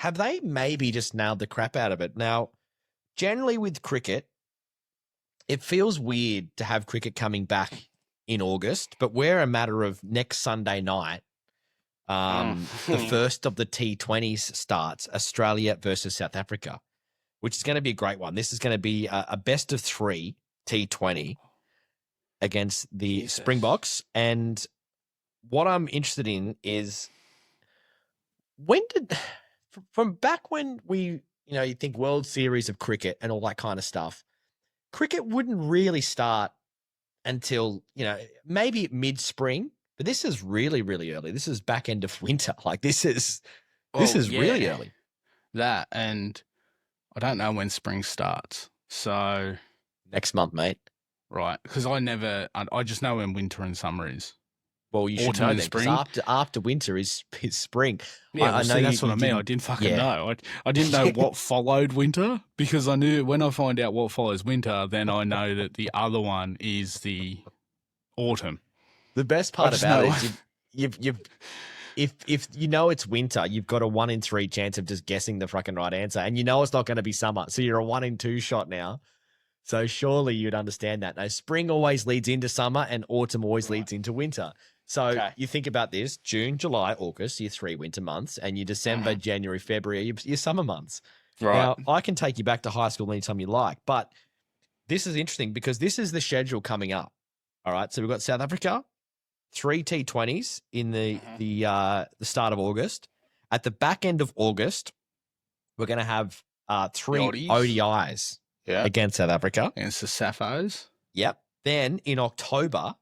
[SPEAKER 1] Have they maybe just nailed the crap out of it? Now, generally with cricket, it feels weird to have cricket coming back in August, but we're a matter of next Sunday night. The first of the T20s starts, Australia versus South Africa, which is going to be a great one. This is going to be a best of 3 T20 against the Springboks. And what I'm interested in is from back when you think World Series of cricket and all that kind of stuff, cricket wouldn't really start until, maybe mid-spring, but this is really, really early. This is back end of winter. Like this is really early.
[SPEAKER 2] That, and I don't know when spring starts. So
[SPEAKER 1] next month, mate.
[SPEAKER 2] Right. Because I just know when winter and summer is.
[SPEAKER 1] Well, you should know that spring. After winter is spring.
[SPEAKER 2] Yeah, I know that's what I mean. I didn't fucking know. I didn't know what followed winter because I knew when I find out what follows winter, then I know that the other one is the autumn.
[SPEAKER 1] The best part about it is if you know it's winter, you've got a 1 in 3 chance of just guessing the fucking right answer, and you know it's not going to be summer, so you're a 1 in 2 shot now. So surely you'd understand that. No, spring always leads into summer, and autumn always leads into winter. So you think about this: June, July, August, your 3 winter months, and your December, January, February, your summer months. Right. Now, I can take you back to high school anytime you like, but this is interesting because this is the schedule coming up. All right, so we've got South Africa, 3 T20s in the start of August. At the back end of August, we're going to have 3 ODIs against South Africa.
[SPEAKER 2] Against the Sappos.
[SPEAKER 1] Yep. Then in October,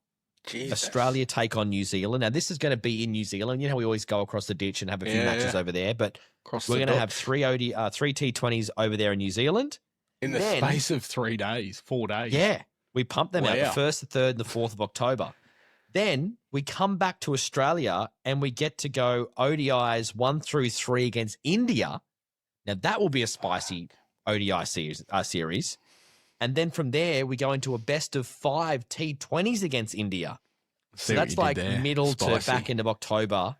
[SPEAKER 1] Australia take on New Zealand. Now, this is going to be in New Zealand. You know, we always go across the ditch and have a few matches over there, but we're going to have 3 T20s over there in New Zealand.
[SPEAKER 2] In the space of 3 days, 4 days.
[SPEAKER 1] Yeah. We pump them out the 1st, the 3rd, and the 4th of October. Then we come back to Australia and we get to go ODIs 1 through 3 against India. Now, that will be a spicy ODI series. And then from there, we go into a best of 5 T20s against India. So that's like middle to back end of October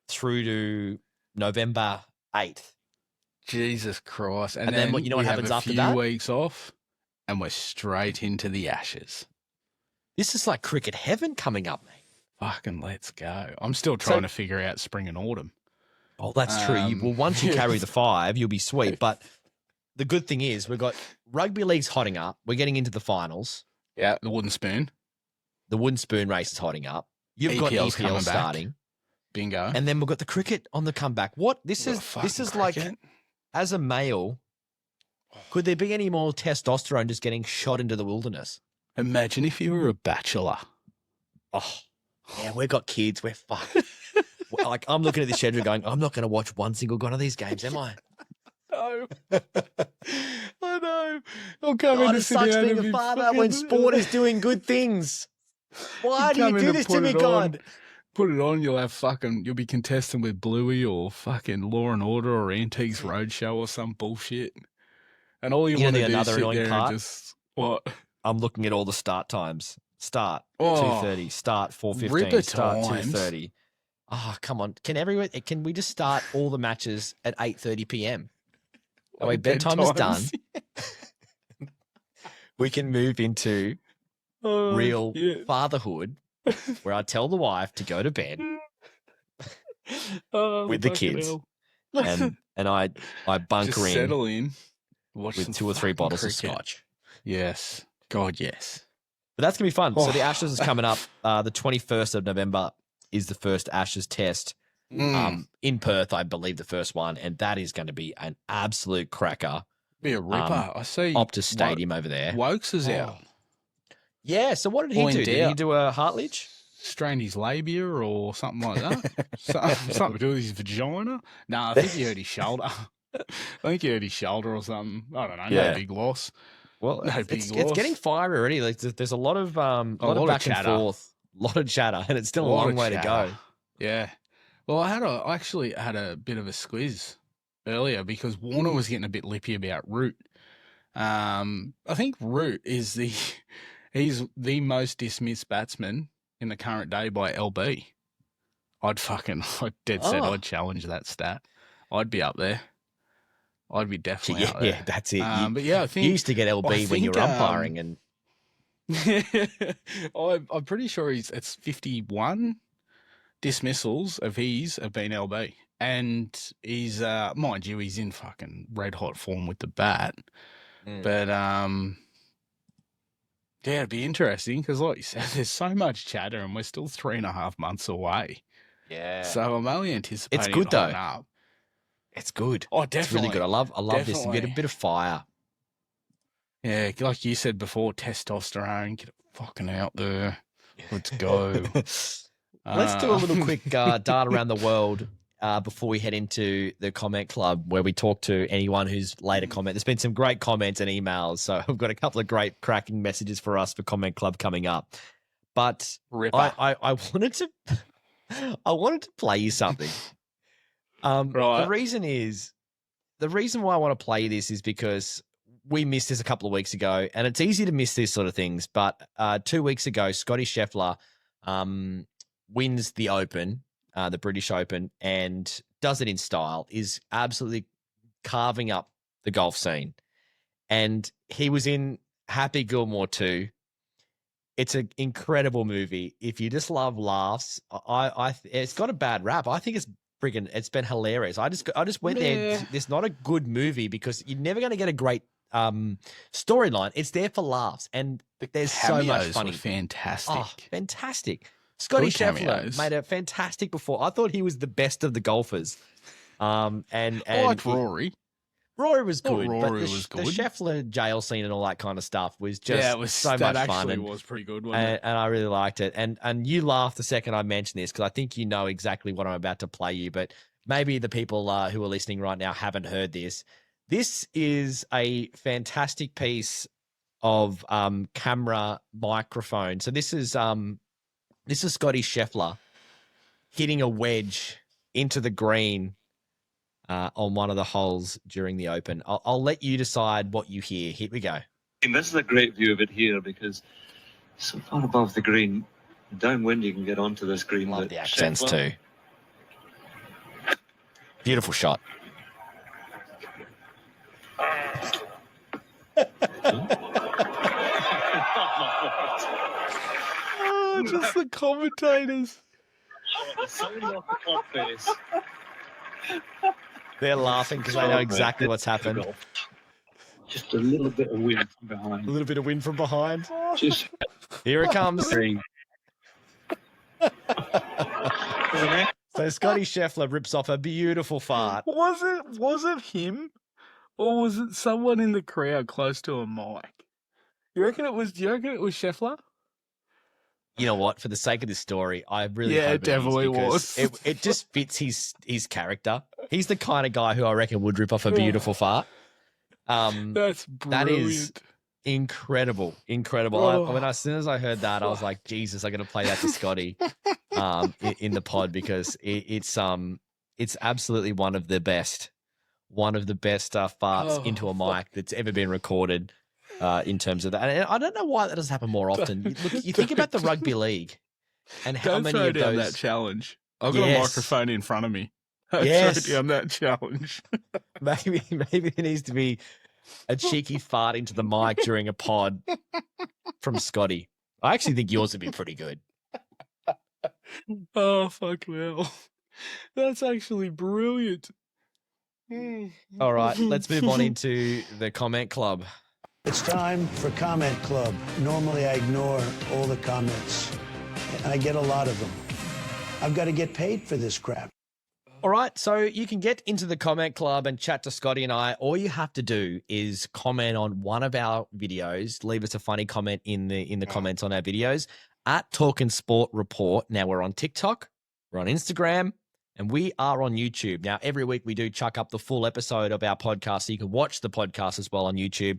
[SPEAKER 1] through to November 8th.
[SPEAKER 2] Jesus Christ. And
[SPEAKER 1] then what happens after that?
[SPEAKER 2] A few weeks off and we're straight into the Ashes.
[SPEAKER 1] This is like cricket heaven coming up, mate.
[SPEAKER 2] Fucking let's go. I'm still trying to figure out spring and autumn.
[SPEAKER 1] Oh, that's true. Once you carry the 5, you'll be sweet. But the good thing is we've got rugby league's hotting up. We're getting into the finals.
[SPEAKER 2] Yeah, the wooden spoon.
[SPEAKER 1] The wooden spoon race is hotting up. You've got EPL starting.
[SPEAKER 2] Bingo.
[SPEAKER 1] And then we've got the cricket on the comeback. This is like, as a male, could there be any more testosterone just getting shot into the wilderness?
[SPEAKER 2] Imagine if you were a bachelor.
[SPEAKER 1] Oh, yeah, we've got kids. We're fucked. Like, I'm looking at this schedule going, I'm not going to watch one single one of these games, am I?
[SPEAKER 2] No. I know. I'll come in
[SPEAKER 1] it sucks being a father when sport is doing good things. Why do you do this to me, God?
[SPEAKER 2] Put it on, you'll be contesting with Bluey or fucking Law and Order or Antiques Roadshow or some bullshit. And all you want to do is sit there and just, what?
[SPEAKER 1] I'm looking at all the start times. start
[SPEAKER 2] Oh,
[SPEAKER 1] 2:30, start 4:15,
[SPEAKER 2] ripper
[SPEAKER 1] start
[SPEAKER 2] times.
[SPEAKER 1] 2:30. Oh, come on. Can we just start all the matches at 8:30 p.m.? That way bedtime is done. We can move into real fatherhood where I tell the wife to go to bed with the kids. And I bunker
[SPEAKER 2] Just
[SPEAKER 1] in
[SPEAKER 2] settle in, watch
[SPEAKER 1] with
[SPEAKER 2] some
[SPEAKER 1] 2 or 3
[SPEAKER 2] fucking
[SPEAKER 1] bottles
[SPEAKER 2] cricket.
[SPEAKER 1] of scotch.
[SPEAKER 2] Yes. God, yes.
[SPEAKER 1] But that's going to be fun. So the
[SPEAKER 2] Oh.
[SPEAKER 1] Ashes is coming up. The 21st of November is the first Ashes test in Perth, I believe, the first one. And that is going to be an absolute cracker.
[SPEAKER 2] Be a ripper. I see.
[SPEAKER 1] Optus Stadium over there.
[SPEAKER 2] Wokes is out.
[SPEAKER 1] Yeah, so what did he do? Did he do a Hartledge?
[SPEAKER 2] Strained his labia or something like that. Something to do with his vagina. No, I think he hurt his shoulder. Or something. I don't know.
[SPEAKER 1] Yeah.
[SPEAKER 2] No big loss.
[SPEAKER 1] Well,
[SPEAKER 2] No big
[SPEAKER 1] it's
[SPEAKER 2] loss.
[SPEAKER 1] getting fiery already. Like, there's a lot of
[SPEAKER 2] lot
[SPEAKER 1] back
[SPEAKER 2] of
[SPEAKER 1] and
[SPEAKER 2] chatter.
[SPEAKER 1] forth, a lot of chatter, and it's still a
[SPEAKER 2] Lot
[SPEAKER 1] long
[SPEAKER 2] of
[SPEAKER 1] way to go.
[SPEAKER 2] chatter. Yeah. Well, I actually had a bit of a squeeze earlier because Warner was getting a bit lippy about Root. I think Root is he's the most dismissed batsman in the current day by LB. I'd dead set I'd challenge that stat. I'd be up there. I'd be definitely up there.
[SPEAKER 1] Yeah, that's it.
[SPEAKER 2] But yeah, I think
[SPEAKER 1] You used to get LB when you were umpiring, and
[SPEAKER 2] I'm pretty sure it's 51 dismissals of his have been LB. And he's, mind you, he's in fucking red hot form with the bat. But, yeah, it'd be interesting because, like you said, there's so much chatter and we're still 3.5 months away.
[SPEAKER 1] yeah,
[SPEAKER 2] So I'm only anticipating
[SPEAKER 1] It's good,
[SPEAKER 2] it holding
[SPEAKER 1] though.
[SPEAKER 2] up.
[SPEAKER 1] it's good.
[SPEAKER 2] Oh,
[SPEAKER 1] It's
[SPEAKER 2] definitely.
[SPEAKER 1] really good. I love this. You get a bit of fire.
[SPEAKER 2] Yeah, like you said before, testosterone, get it fucking out there. Let's go.
[SPEAKER 1] Let's do a little quick dart around the world before we head into the comment club where we talk to anyone who's laid a comment. There's been some great comments and emails, so I've got a couple of great cracking messages for us for comment club coming up. But
[SPEAKER 2] Ripper.
[SPEAKER 1] I wanted to play you something.
[SPEAKER 2] Right.
[SPEAKER 1] The reason why I want to play you this is because we missed this a couple of weeks ago, and it's easy to miss these sort of things. But 2 weeks ago, Scotty Scheffler wins the Open, the British Open, and does it in style, is absolutely carving up the golf scene. And he was in Happy Gilmore 2. It's an incredible movie. If you just love laughs, it's got a bad rap. I think it's been hilarious. I just went there. It's not a good movie because you're never going to get a great storyline. It's there for laughs, and there's so much funny.
[SPEAKER 2] Were fantastic.
[SPEAKER 1] Oh, fantastic. Scotty
[SPEAKER 2] Good
[SPEAKER 1] Scheffler
[SPEAKER 2] cameos.
[SPEAKER 1] made a fantastic before. I thought he was the best of the golfers. And
[SPEAKER 2] I liked Rory.
[SPEAKER 1] Rory was good,
[SPEAKER 2] Rory
[SPEAKER 1] but
[SPEAKER 2] was
[SPEAKER 1] the
[SPEAKER 2] good.
[SPEAKER 1] Scheffler jail scene and all that kind of stuff was just
[SPEAKER 2] Yeah, it was
[SPEAKER 1] so
[SPEAKER 2] that
[SPEAKER 1] much fun.
[SPEAKER 2] actually
[SPEAKER 1] And,
[SPEAKER 2] was pretty good, wasn't it?
[SPEAKER 1] and I really liked it. And you laughed the second I mentioned this because I think you know exactly what I'm about to play you, but maybe the people who are listening right now haven't heard this. This is a fantastic piece of camera microphone. So this is Scotty Scheffler hitting a wedge into the green on one of the holes during the Open. I'll let you decide what you hear. Here we go.
[SPEAKER 5] And this is a great view of it here because so far above the green, downwind you can get onto this green.
[SPEAKER 1] Love
[SPEAKER 5] that
[SPEAKER 1] the accents
[SPEAKER 5] Scheffler-
[SPEAKER 1] too. Beautiful shot.
[SPEAKER 2] Oh, just the commentators.
[SPEAKER 5] Someone off the clock face.
[SPEAKER 1] They're laughing because they know exactly what's happened.
[SPEAKER 5] Just a little bit of wind from behind.
[SPEAKER 1] A little bit of wind from behind.
[SPEAKER 5] Just
[SPEAKER 1] Here it comes.
[SPEAKER 5] green.
[SPEAKER 1] So Scotty Scheffler rips off a beautiful fart.
[SPEAKER 2] Was it him, or was it someone in the crowd close to a mic? Do you reckon it was Scheffler?
[SPEAKER 1] You know what? For the sake of this story, I really
[SPEAKER 2] Yeah,
[SPEAKER 1] hope
[SPEAKER 2] it definitely
[SPEAKER 1] because
[SPEAKER 2] was.
[SPEAKER 1] It just fits his character. He's the kind of guy who I reckon would rip off a beautiful fart.
[SPEAKER 2] That's brilliant.
[SPEAKER 1] That is incredible.
[SPEAKER 2] Oh.
[SPEAKER 1] As soon as I heard that, I was like, Jesus, I'm going to play that to Scotty in the pod because it's absolutely one of the best farts into a mic that's ever been recorded. in terms of that. And I don't know why that doesn't happen more often. You think about the rugby league and how
[SPEAKER 2] Don't
[SPEAKER 1] many
[SPEAKER 2] throw
[SPEAKER 1] of
[SPEAKER 2] down
[SPEAKER 1] those.
[SPEAKER 2] that challenge. I've got a microphone in front of me.
[SPEAKER 1] Yes.
[SPEAKER 2] Throw down that challenge.
[SPEAKER 1] Maybe there needs to be a cheeky fart into the mic during a pod from Scotty. I actually think yours would be pretty good.
[SPEAKER 2] Oh, fuck hell. That's actually brilliant.
[SPEAKER 1] All right, let's move on into the comment club.
[SPEAKER 6] It's time for Comment Club. Normally I ignore all the comments, and I get a lot of them. I've got to get paid for this crap.
[SPEAKER 1] All right, so you can get into the comment club and chat to Scotty and I. All you have to do is comment on one of our videos. Leave us a funny comment in the comments on our videos at Talkin' Sport Report. Now we're on TikTok, we're on Instagram, and we are on YouTube. Now every week we do chuck up the full episode of our podcast, so you can watch the podcast as well on YouTube.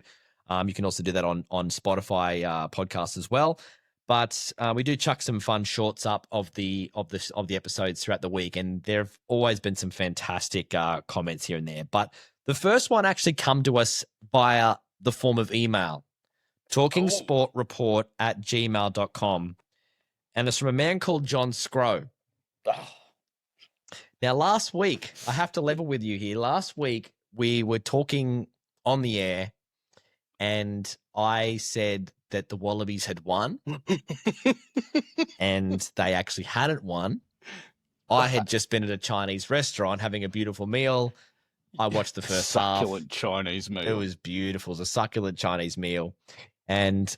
[SPEAKER 1] You can also do that on Spotify podcasts as well. But we do chuck some fun shorts up of the episodes throughout the week, and there have always been some fantastic comments here and there. But the first one actually come to us via the form of email, talkingsportreport@gmail.com, and it's from a man called John Scrow. Now, last week, I have to level with you here. Last week, we were talking on the air, and I said that the Wallabies had won and they actually hadn't won. I had just been at a Chinese restaurant having a beautiful meal. I watched the first half.
[SPEAKER 2] Succulent Chinese meal.
[SPEAKER 1] It was beautiful. It was a succulent Chinese meal. And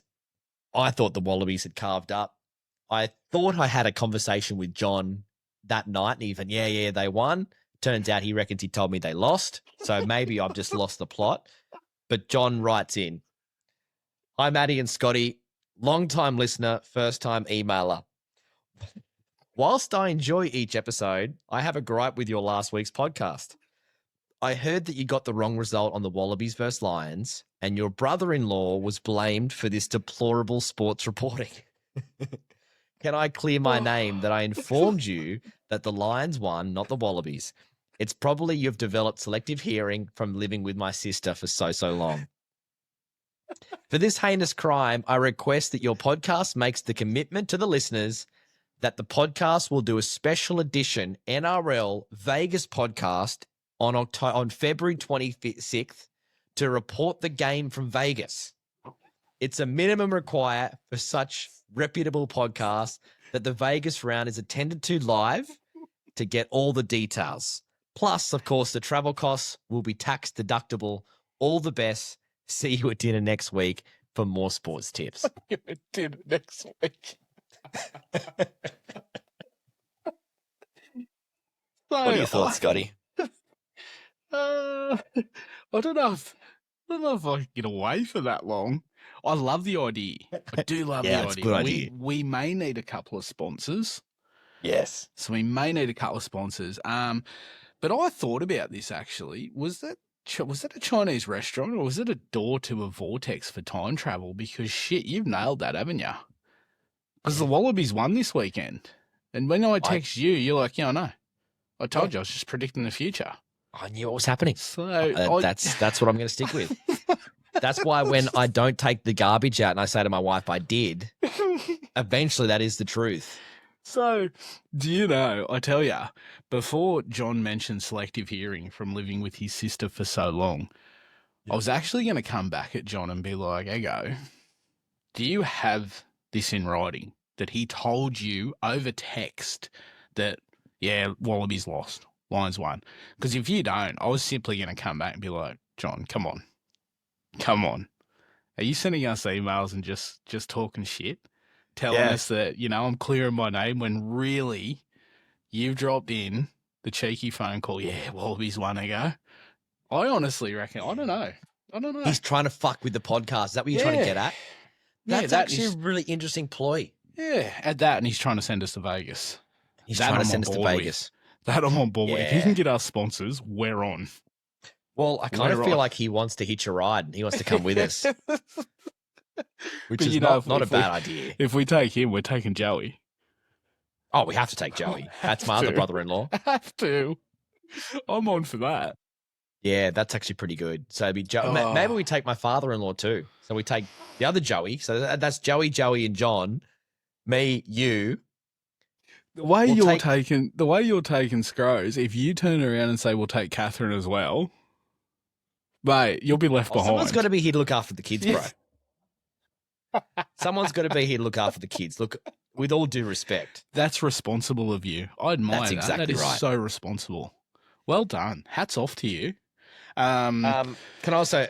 [SPEAKER 1] I thought the Wallabies had carved up. I thought I had a conversation with John that night and even, yeah, they won. Turns out he reckons he told me they lost. So maybe I've just lost the plot. But John writes in, "Hi, Maddie and Scotty, long-time listener, first-time emailer. Whilst I enjoy each episode, I have a gripe with your last week's podcast. I heard that you got the wrong result on the Wallabies versus Lions, and your brother-in-law was blamed for this deplorable sports reporting. Can I clear my name that I informed you that the Lions won, not the Wallabies? It's probably you've developed selective hearing from living with my sister for so long. For this heinous crime, I request that your podcast makes the commitment to the listeners that the podcast will do a special edition NRL Vegas podcast on February 26th to report the game from Vegas. It's a minimum require for such reputable podcasts that the Vegas round is attended to live to get all the details. Plus, of course, the travel costs will be tax deductible. All the best. See you at dinner next week for more sports tips."
[SPEAKER 2] Dinner next week.
[SPEAKER 1] What are your thoughts, Scotty?
[SPEAKER 2] I don't know if I can get away for that long. I love the idea. I do love the idea.
[SPEAKER 1] It's a good idea.
[SPEAKER 2] We may need a couple of sponsors.
[SPEAKER 1] Yes.
[SPEAKER 2] So we may need a couple of sponsors. But I thought about this actually. Was that a Chinese restaurant or was it a door to a vortex for time travel? Because shit, you've nailed that, haven't you? Because the Wallabies won this weekend. And when I text you, you're like, yeah, I know. I told you, I was just predicting the future.
[SPEAKER 1] I knew what was happening.
[SPEAKER 2] So
[SPEAKER 1] that's what I'm going to stick with. That's why when I don't take the garbage out and I say to my wife, I did, eventually that is the truth.
[SPEAKER 2] So, do you know, I tell you, before John mentioned selective hearing from living with his sister for so long, I was actually going to come back at John and be like, Eggo, do you have this in writing that he told you over text that, yeah, Wallabies lost, Lions won? Because if you don't, I was simply going to come back and be like, John, come on. Are you sending us emails and just talking shit? Telling us that, I'm clearing my name when really you've dropped in the cheeky phone call. Yeah, Wallabies won, Eggo. I honestly reckon, I don't know.
[SPEAKER 1] He's trying to fuck with the podcast. Is that what you're trying to get at? That's actually a really interesting ploy.
[SPEAKER 2] Yeah, add that and he's trying to send us to Vegas.
[SPEAKER 1] He's trying to send us to Vegas.
[SPEAKER 2] That I'm on board with.
[SPEAKER 1] Yeah.
[SPEAKER 2] If you can get us sponsors, we're on.
[SPEAKER 1] Well, I kind of feel like he wants to hitch a ride. He wants to come with us. Which is not a bad idea.
[SPEAKER 2] If we take him, we're taking Joey.
[SPEAKER 1] Oh, we have to take Joey. That's my other brother-in-law.
[SPEAKER 2] I have to. I'm on for that.
[SPEAKER 1] Yeah, that's actually pretty good. So it'd be maybe we take my father-in-law too. So we take the other Joey. So that's Joey, and John, me, you.
[SPEAKER 2] The way you're taking Scrose, if you turn around and say we'll take Catherine as well, mate, you'll be left behind.
[SPEAKER 1] Someone's got to be here to look after the kids, bro. Someone's got to be here to look after the kids. Look, with all due respect.
[SPEAKER 2] That's responsible of you. I admire
[SPEAKER 1] That's exactly
[SPEAKER 2] that. That is
[SPEAKER 1] right.
[SPEAKER 2] so responsible. Well done. Hats off to you.
[SPEAKER 1] Can I also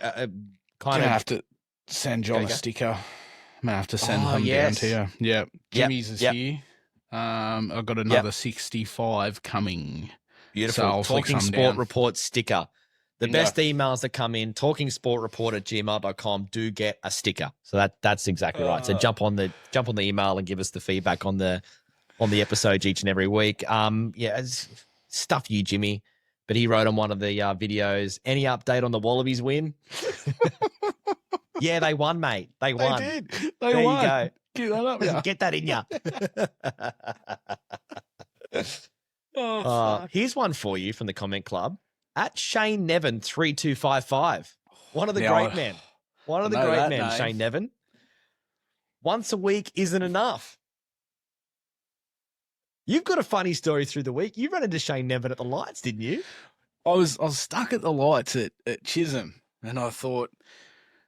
[SPEAKER 2] have to send John a sticker. I'm going to have to send them down to you. Yeah. Jimmy's is here. I've got another 65 coming.
[SPEAKER 1] Beautiful.
[SPEAKER 2] So
[SPEAKER 1] Talking Sport Report sticker. The best emails that come in, talkingsportreport@gmail.com, do get a sticker. So that's exactly right. So jump on the email and give us the feedback on the episodes each and every week. Stuff you, Jimmy. But he wrote on one of the videos, any update on the Wallabies win? Yeah, they won, mate. They won.
[SPEAKER 2] They did.
[SPEAKER 1] There
[SPEAKER 2] won.
[SPEAKER 1] You go.
[SPEAKER 2] Get that up, yeah.
[SPEAKER 1] Get that in ya. Here's one for you from the comment club. At Shane Nevin 3255. One of the great men. One of the great men, name. Shane Nevin. Once a week isn't enough. You've got a funny story through the week. You ran into Shane Nevin at the lights, didn't you?
[SPEAKER 2] I was stuck at the lights at Chisholm, and I thought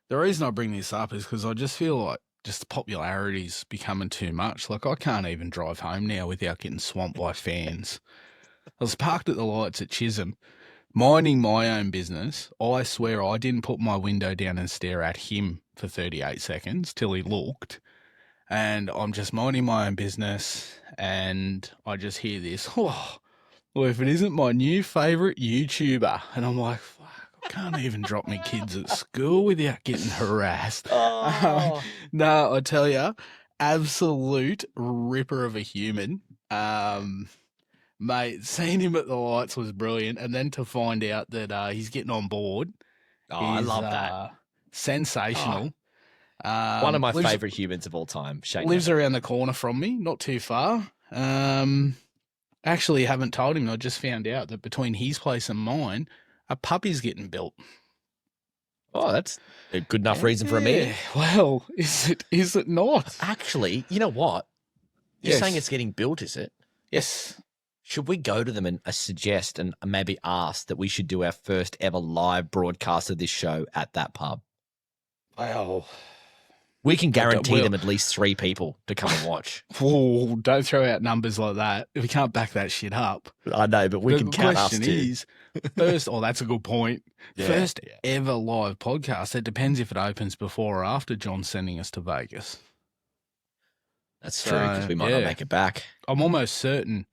[SPEAKER 2] the reason I bring this up is because I just feel like just the popularity's becoming too much. Like, I can't even drive home now without getting swamped by fans. I was parked at the lights at Chisholm, minding my own business. I swear I didn't put my window down and stare at him for 38 seconds till he looked. And I'm just minding my own business, and I just hear this, well, if it isn't my new favourite YouTuber. And I'm like, fuck, I can't even drop my kids at school without getting harassed. No, I tell you, absolute ripper of a human. Mate, seeing him at the lights was brilliant. And then to find out that he's getting on board.
[SPEAKER 1] I love that.
[SPEAKER 2] Sensational.
[SPEAKER 1] One of my favourite humans of all time. Shane
[SPEAKER 2] lives around the corner from me, not too far. Actually, haven't told him. I just found out that between his place and mine, a puppy's getting built.
[SPEAKER 1] Oh, that's a good enough reason for a meeting.
[SPEAKER 2] Well, is it not?
[SPEAKER 1] Actually, you know what? You're saying it's getting built, is it?
[SPEAKER 2] Yes.
[SPEAKER 1] Should we go to them and suggest and maybe ask that we should do our first ever live broadcast of this show at that pub?
[SPEAKER 2] Well,
[SPEAKER 1] we can guarantee them at least 3 people to come and watch.
[SPEAKER 2] Whoa, don't throw out numbers like that. We can't back that shit up.
[SPEAKER 1] I know, but we can count us too.
[SPEAKER 2] The question is, that's a good point. First ever live podcast. It depends if it opens before or after John sending us to Vegas.
[SPEAKER 1] That's true, because we might not make it back.
[SPEAKER 2] I'm almost certain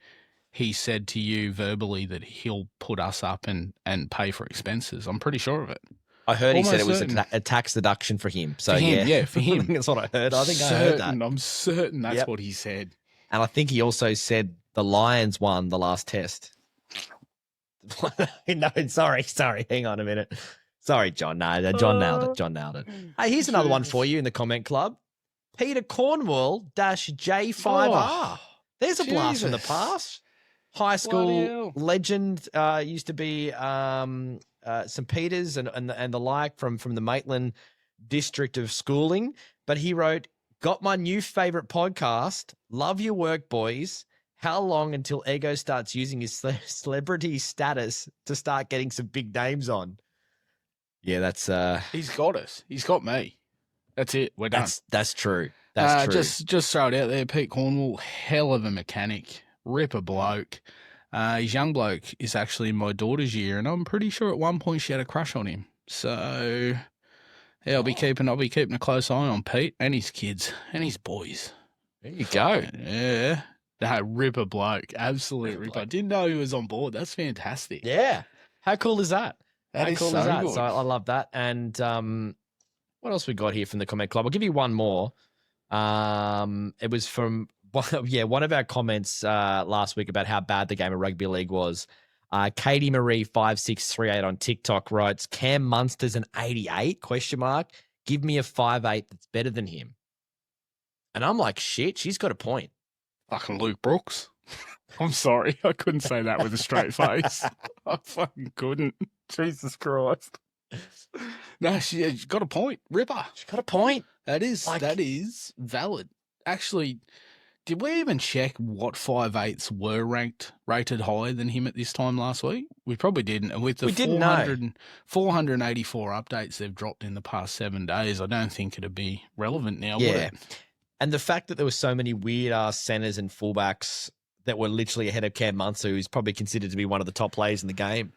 [SPEAKER 2] he said to you verbally that he'll put us up and pay for expenses. I'm pretty sure of it.
[SPEAKER 1] I heard he said it was a tax deduction for him. So,
[SPEAKER 2] for him.
[SPEAKER 1] That's what I heard. I think I heard that.
[SPEAKER 2] I'm certain that's what he said.
[SPEAKER 1] And I think he also said the Lions won the last test. No, sorry. Hang on a minute. Sorry, John. No, John nailed it. Hey, here's another one for you in the comment club. Peter Cornwall-J5R. There's a blast from the past. High school legend used to be St. Peter's and the like from the Maitland district of schooling. But he wrote, got my new favourite podcast. Love your work, boys. How long until Eggo starts using his celebrity status to start getting some big names on? Yeah, that's...
[SPEAKER 2] He's got us. He's got me. That's it. We're done.
[SPEAKER 1] That's true. That's true.
[SPEAKER 2] Just throw it out there. Pete Cornwall, hell of a mechanic. Ripper bloke. His young bloke is actually in my daughter's year, and I'm pretty sure at one point she had a crush on him. So, yeah, I'll be keeping a close eye on Pete and his kids and his boys.
[SPEAKER 1] There you go.
[SPEAKER 2] Yeah. No, ripper bloke. Absolute ripper. I didn't know he was on board. That's fantastic.
[SPEAKER 1] Yeah. How cool is that?
[SPEAKER 2] How cool is that?
[SPEAKER 1] So I love that. And what else we got here from the comment club? I'll give you one more. It was from one of our comments last week about how bad the game of rugby league was. Katie Marie 5638 on TikTok writes, Cam Munster's an 88? ? Give me a 5'8" that's better than him. And I'm like, shit, she's got a point.
[SPEAKER 2] Fucking Luke Brooks. I'm sorry, I couldn't say that with a straight face. I fucking couldn't. Jesus Christ. No, she's got a point. Ripper.
[SPEAKER 1] She's got a point.
[SPEAKER 2] That is valid. Actually, did we even check what 5'8" were rated higher than him at this time last week? We probably didn't. And with the 484 updates they've dropped in the past 7 days, I don't think it'd be relevant now, would it?
[SPEAKER 1] And the fact that there were so many weird-ass centres and fullbacks that were literally ahead of Cam Munster, who's probably considered to be one of the top players in the game,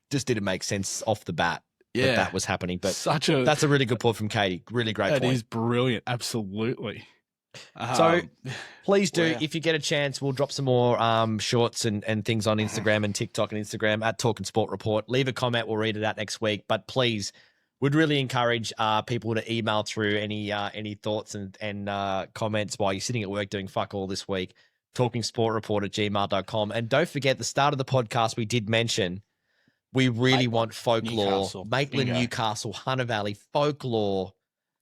[SPEAKER 1] just didn't make sense off the bat that was happening. But that's a really good point from Katie. Really great point.
[SPEAKER 2] That is brilliant. Absolutely.
[SPEAKER 1] So please do, if you get a chance, we'll drop some more shorts and things on Instagram and TikTok and Instagram at Talk and Sport Report. Leave a comment. We'll read it out next week. But please, would really encourage people to email through any thoughts and comments while you're sitting at work doing fuck all this week. talkingsportreport@gmail.com. And don't forget, the start of the podcast, we did mention we really want Folklore, Maitland, Newcastle, Hunter Valley, Folklore.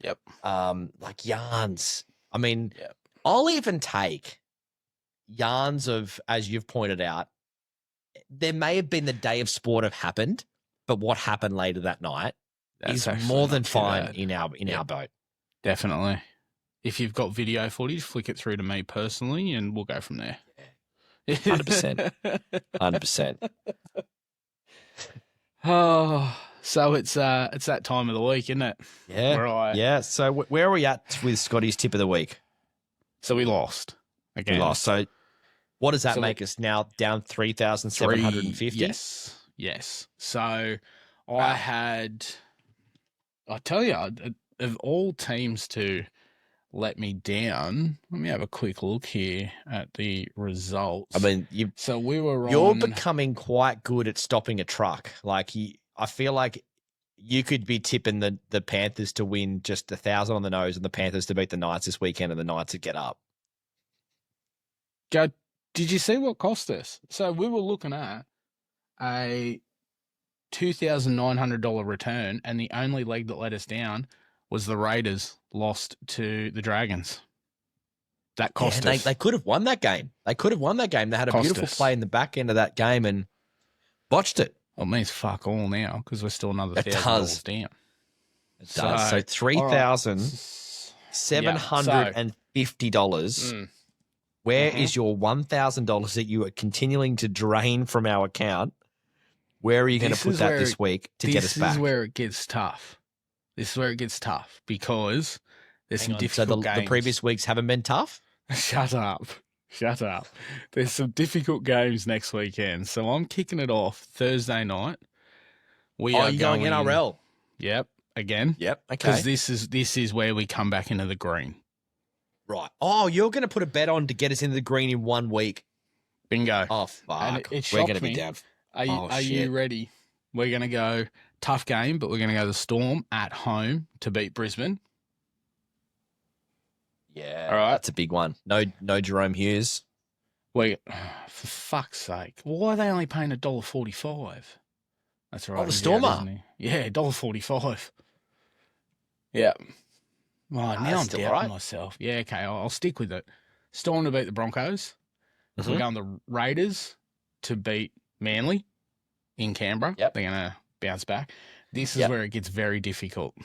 [SPEAKER 2] Yep.
[SPEAKER 1] Like yarns. I mean, I'll even take yarns of, as you've pointed out, there may have been the day of sport have happened, but what happened later that night is more than fine in our boat.
[SPEAKER 2] Definitely. If you've got video footage, flick it through to me personally and we'll go from there.
[SPEAKER 1] 100%. 100%.
[SPEAKER 2] Oh, so it's that time of the week, isn't it?
[SPEAKER 1] Yeah.
[SPEAKER 2] Right.
[SPEAKER 1] Yeah. So where are we at with Scotty's tip of the week?
[SPEAKER 2] So we lost again.
[SPEAKER 1] So what does that make us now? Down 3,750?
[SPEAKER 2] Yes. So I tell you, of all teams to let me down, let me have a quick look here at the results.
[SPEAKER 1] I mean, you're becoming quite good at stopping a truck. Like I feel like you could be tipping the Panthers to win just 1,000 on the nose and the Panthers to beat the Knights this weekend and the Knights to get up.
[SPEAKER 2] Did you see what cost us? So we were looking at a $2,900 return, and the only leg that let us down was the Raiders lost to the Dragons. That cost us.
[SPEAKER 1] They could have won that game. They had a beautiful play in the back end of that game and botched it.
[SPEAKER 2] Well, it means fuck all now because we're still another $1,000 down.
[SPEAKER 1] It does. So $3,750. Where is your $1,000 that you are continuing to drain from our account? Where are you going to put that this week to get us back?
[SPEAKER 2] This is where it gets tough. Because there's some difficult games.
[SPEAKER 1] The previous weeks haven't been tough?
[SPEAKER 2] Shut up. There's some difficult games next weekend. So I'm kicking it off Thursday night.
[SPEAKER 1] You're going NRL?
[SPEAKER 2] Yep. Again?
[SPEAKER 1] Yep. Okay.
[SPEAKER 2] Because this is where we come back into the green.
[SPEAKER 1] Right. Oh, you're going to put a bet on to get us into the green in 1 week.
[SPEAKER 2] Bingo.
[SPEAKER 1] Oh, fuck.
[SPEAKER 2] We're
[SPEAKER 1] going to be down.
[SPEAKER 2] Are you ready? We're going to go tough game, but we're going to go the Storm at home to beat Brisbane.
[SPEAKER 1] Yeah. All right. That's a big one. No Jerome Hughes.
[SPEAKER 2] For fuck's sake. Why are they only paying $1.45? That's right.
[SPEAKER 1] Oh, the Stormer.
[SPEAKER 2] Yeah, $1.45. Yeah. Well, now I'm doubting myself. Yeah, okay, I'll stick with it. Storm to beat the Broncos. Mm-hmm. We're going the Raiders to beat Manly in Canberra.
[SPEAKER 1] Yep.
[SPEAKER 2] They're going to bounce back. This is where it gets very difficult.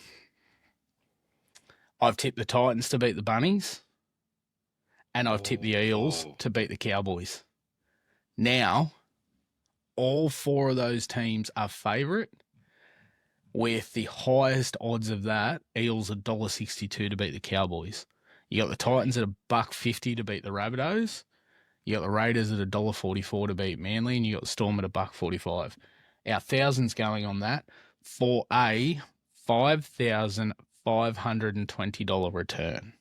[SPEAKER 2] I've tipped the Titans to beat the Bunnies, and I've tipped the Eels to beat the Cowboys. Now, all 4 of those teams are favourite, with the highest odds of that, Eels $1.62 to beat the Cowboys. You got the Titans at $1.50 to beat the Rabbitohs. You got the Raiders at $1.44 to beat Manly, and you got the Storm at $1.45. Our thousands going on that for a $5,520 return.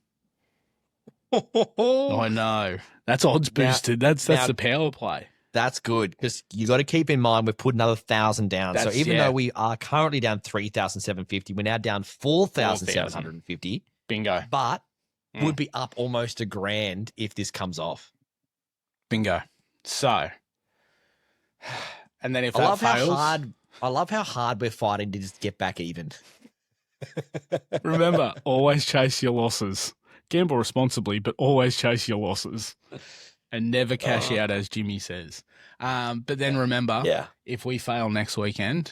[SPEAKER 2] I know. That's odds boosted. That's the power play.
[SPEAKER 1] That's good because you got to keep in mind we've put another 1,000 down. So even though we are currently down 3,750, we're now down 4,750.
[SPEAKER 2] Bingo.
[SPEAKER 1] But would be up almost $1,000 if this comes off.
[SPEAKER 2] Bingo. So, and then if that fails,
[SPEAKER 1] I love how hard we're fighting to just get back even.
[SPEAKER 2] Remember, always chase your losses. Gamble responsibly, but always chase your losses. And never cash out, as Jimmy says. But then remember, if we fail next weekend,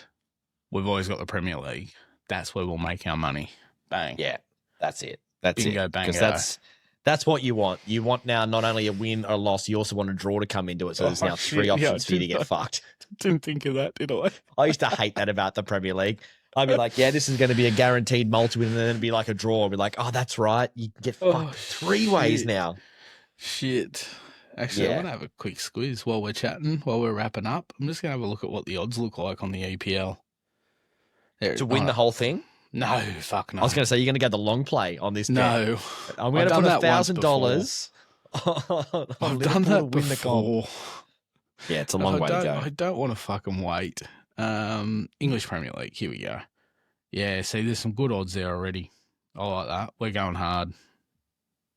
[SPEAKER 2] we've always got the Premier League. That's where we'll make our money. Bang.
[SPEAKER 1] Yeah, that's it. That's
[SPEAKER 2] Bingo,
[SPEAKER 1] it.
[SPEAKER 2] bango.
[SPEAKER 1] Because that's what you want. You want now not only a win or a loss, you also want a draw to come into it. So there's now three options for you to get fucked.
[SPEAKER 2] Didn't think of that, did I?
[SPEAKER 1] I used to hate that about the Premier League. I'd be like, yeah, this is going to be a guaranteed multi-win, and then it'd be like a draw. I'd be like, oh, that's right. You can get fucked three ways now.
[SPEAKER 2] Shit. Actually, I want to have a quick squeeze while we're chatting, while we're wrapping up. I'm just going to have a look at what the odds look like on the EPL.
[SPEAKER 1] To win the whole thing?
[SPEAKER 2] No, fuck no.
[SPEAKER 1] I was going to say, you're going to go the long play on this.
[SPEAKER 2] No.
[SPEAKER 1] I'm going to put $1,000.
[SPEAKER 2] I've done that before.
[SPEAKER 1] Yeah, it's a long way to go.
[SPEAKER 2] I don't want to fucking wait. English Premier League, here we go. Yeah, see, there's some good odds there already. I like that. We're going hard.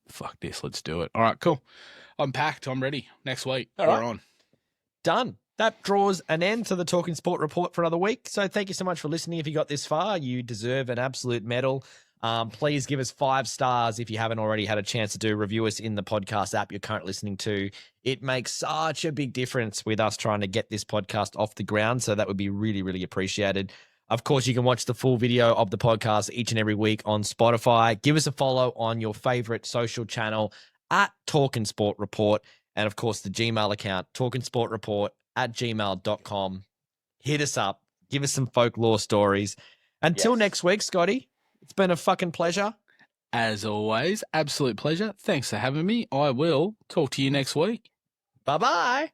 [SPEAKER 2] Fuck this, let's do it. All right, cool. I'm packed. I'm ready. Next week, we're on.
[SPEAKER 1] Done. That draws an end to the Talking Sport report for another week. So thank you so much for listening. If you got this far, you deserve an absolute medal. Please give us 5 stars if you haven't already had a chance to do. Review us in the podcast app you're currently listening to. It makes such a big difference with us trying to get this podcast off the ground. So that would be really, really appreciated. Of course, you can watch the full video of the podcast each and every week on Spotify. Give us a follow on your favorite social channel at Talkin' Sport Report. And of course, the Gmail account, talkinsportreport@gmail.com. Hit us up. Give us some folklore stories. Until next week, Scotty, it's been a fucking pleasure.
[SPEAKER 2] As always, absolute pleasure. Thanks for having me. I will talk to you next week.
[SPEAKER 1] Bye-bye.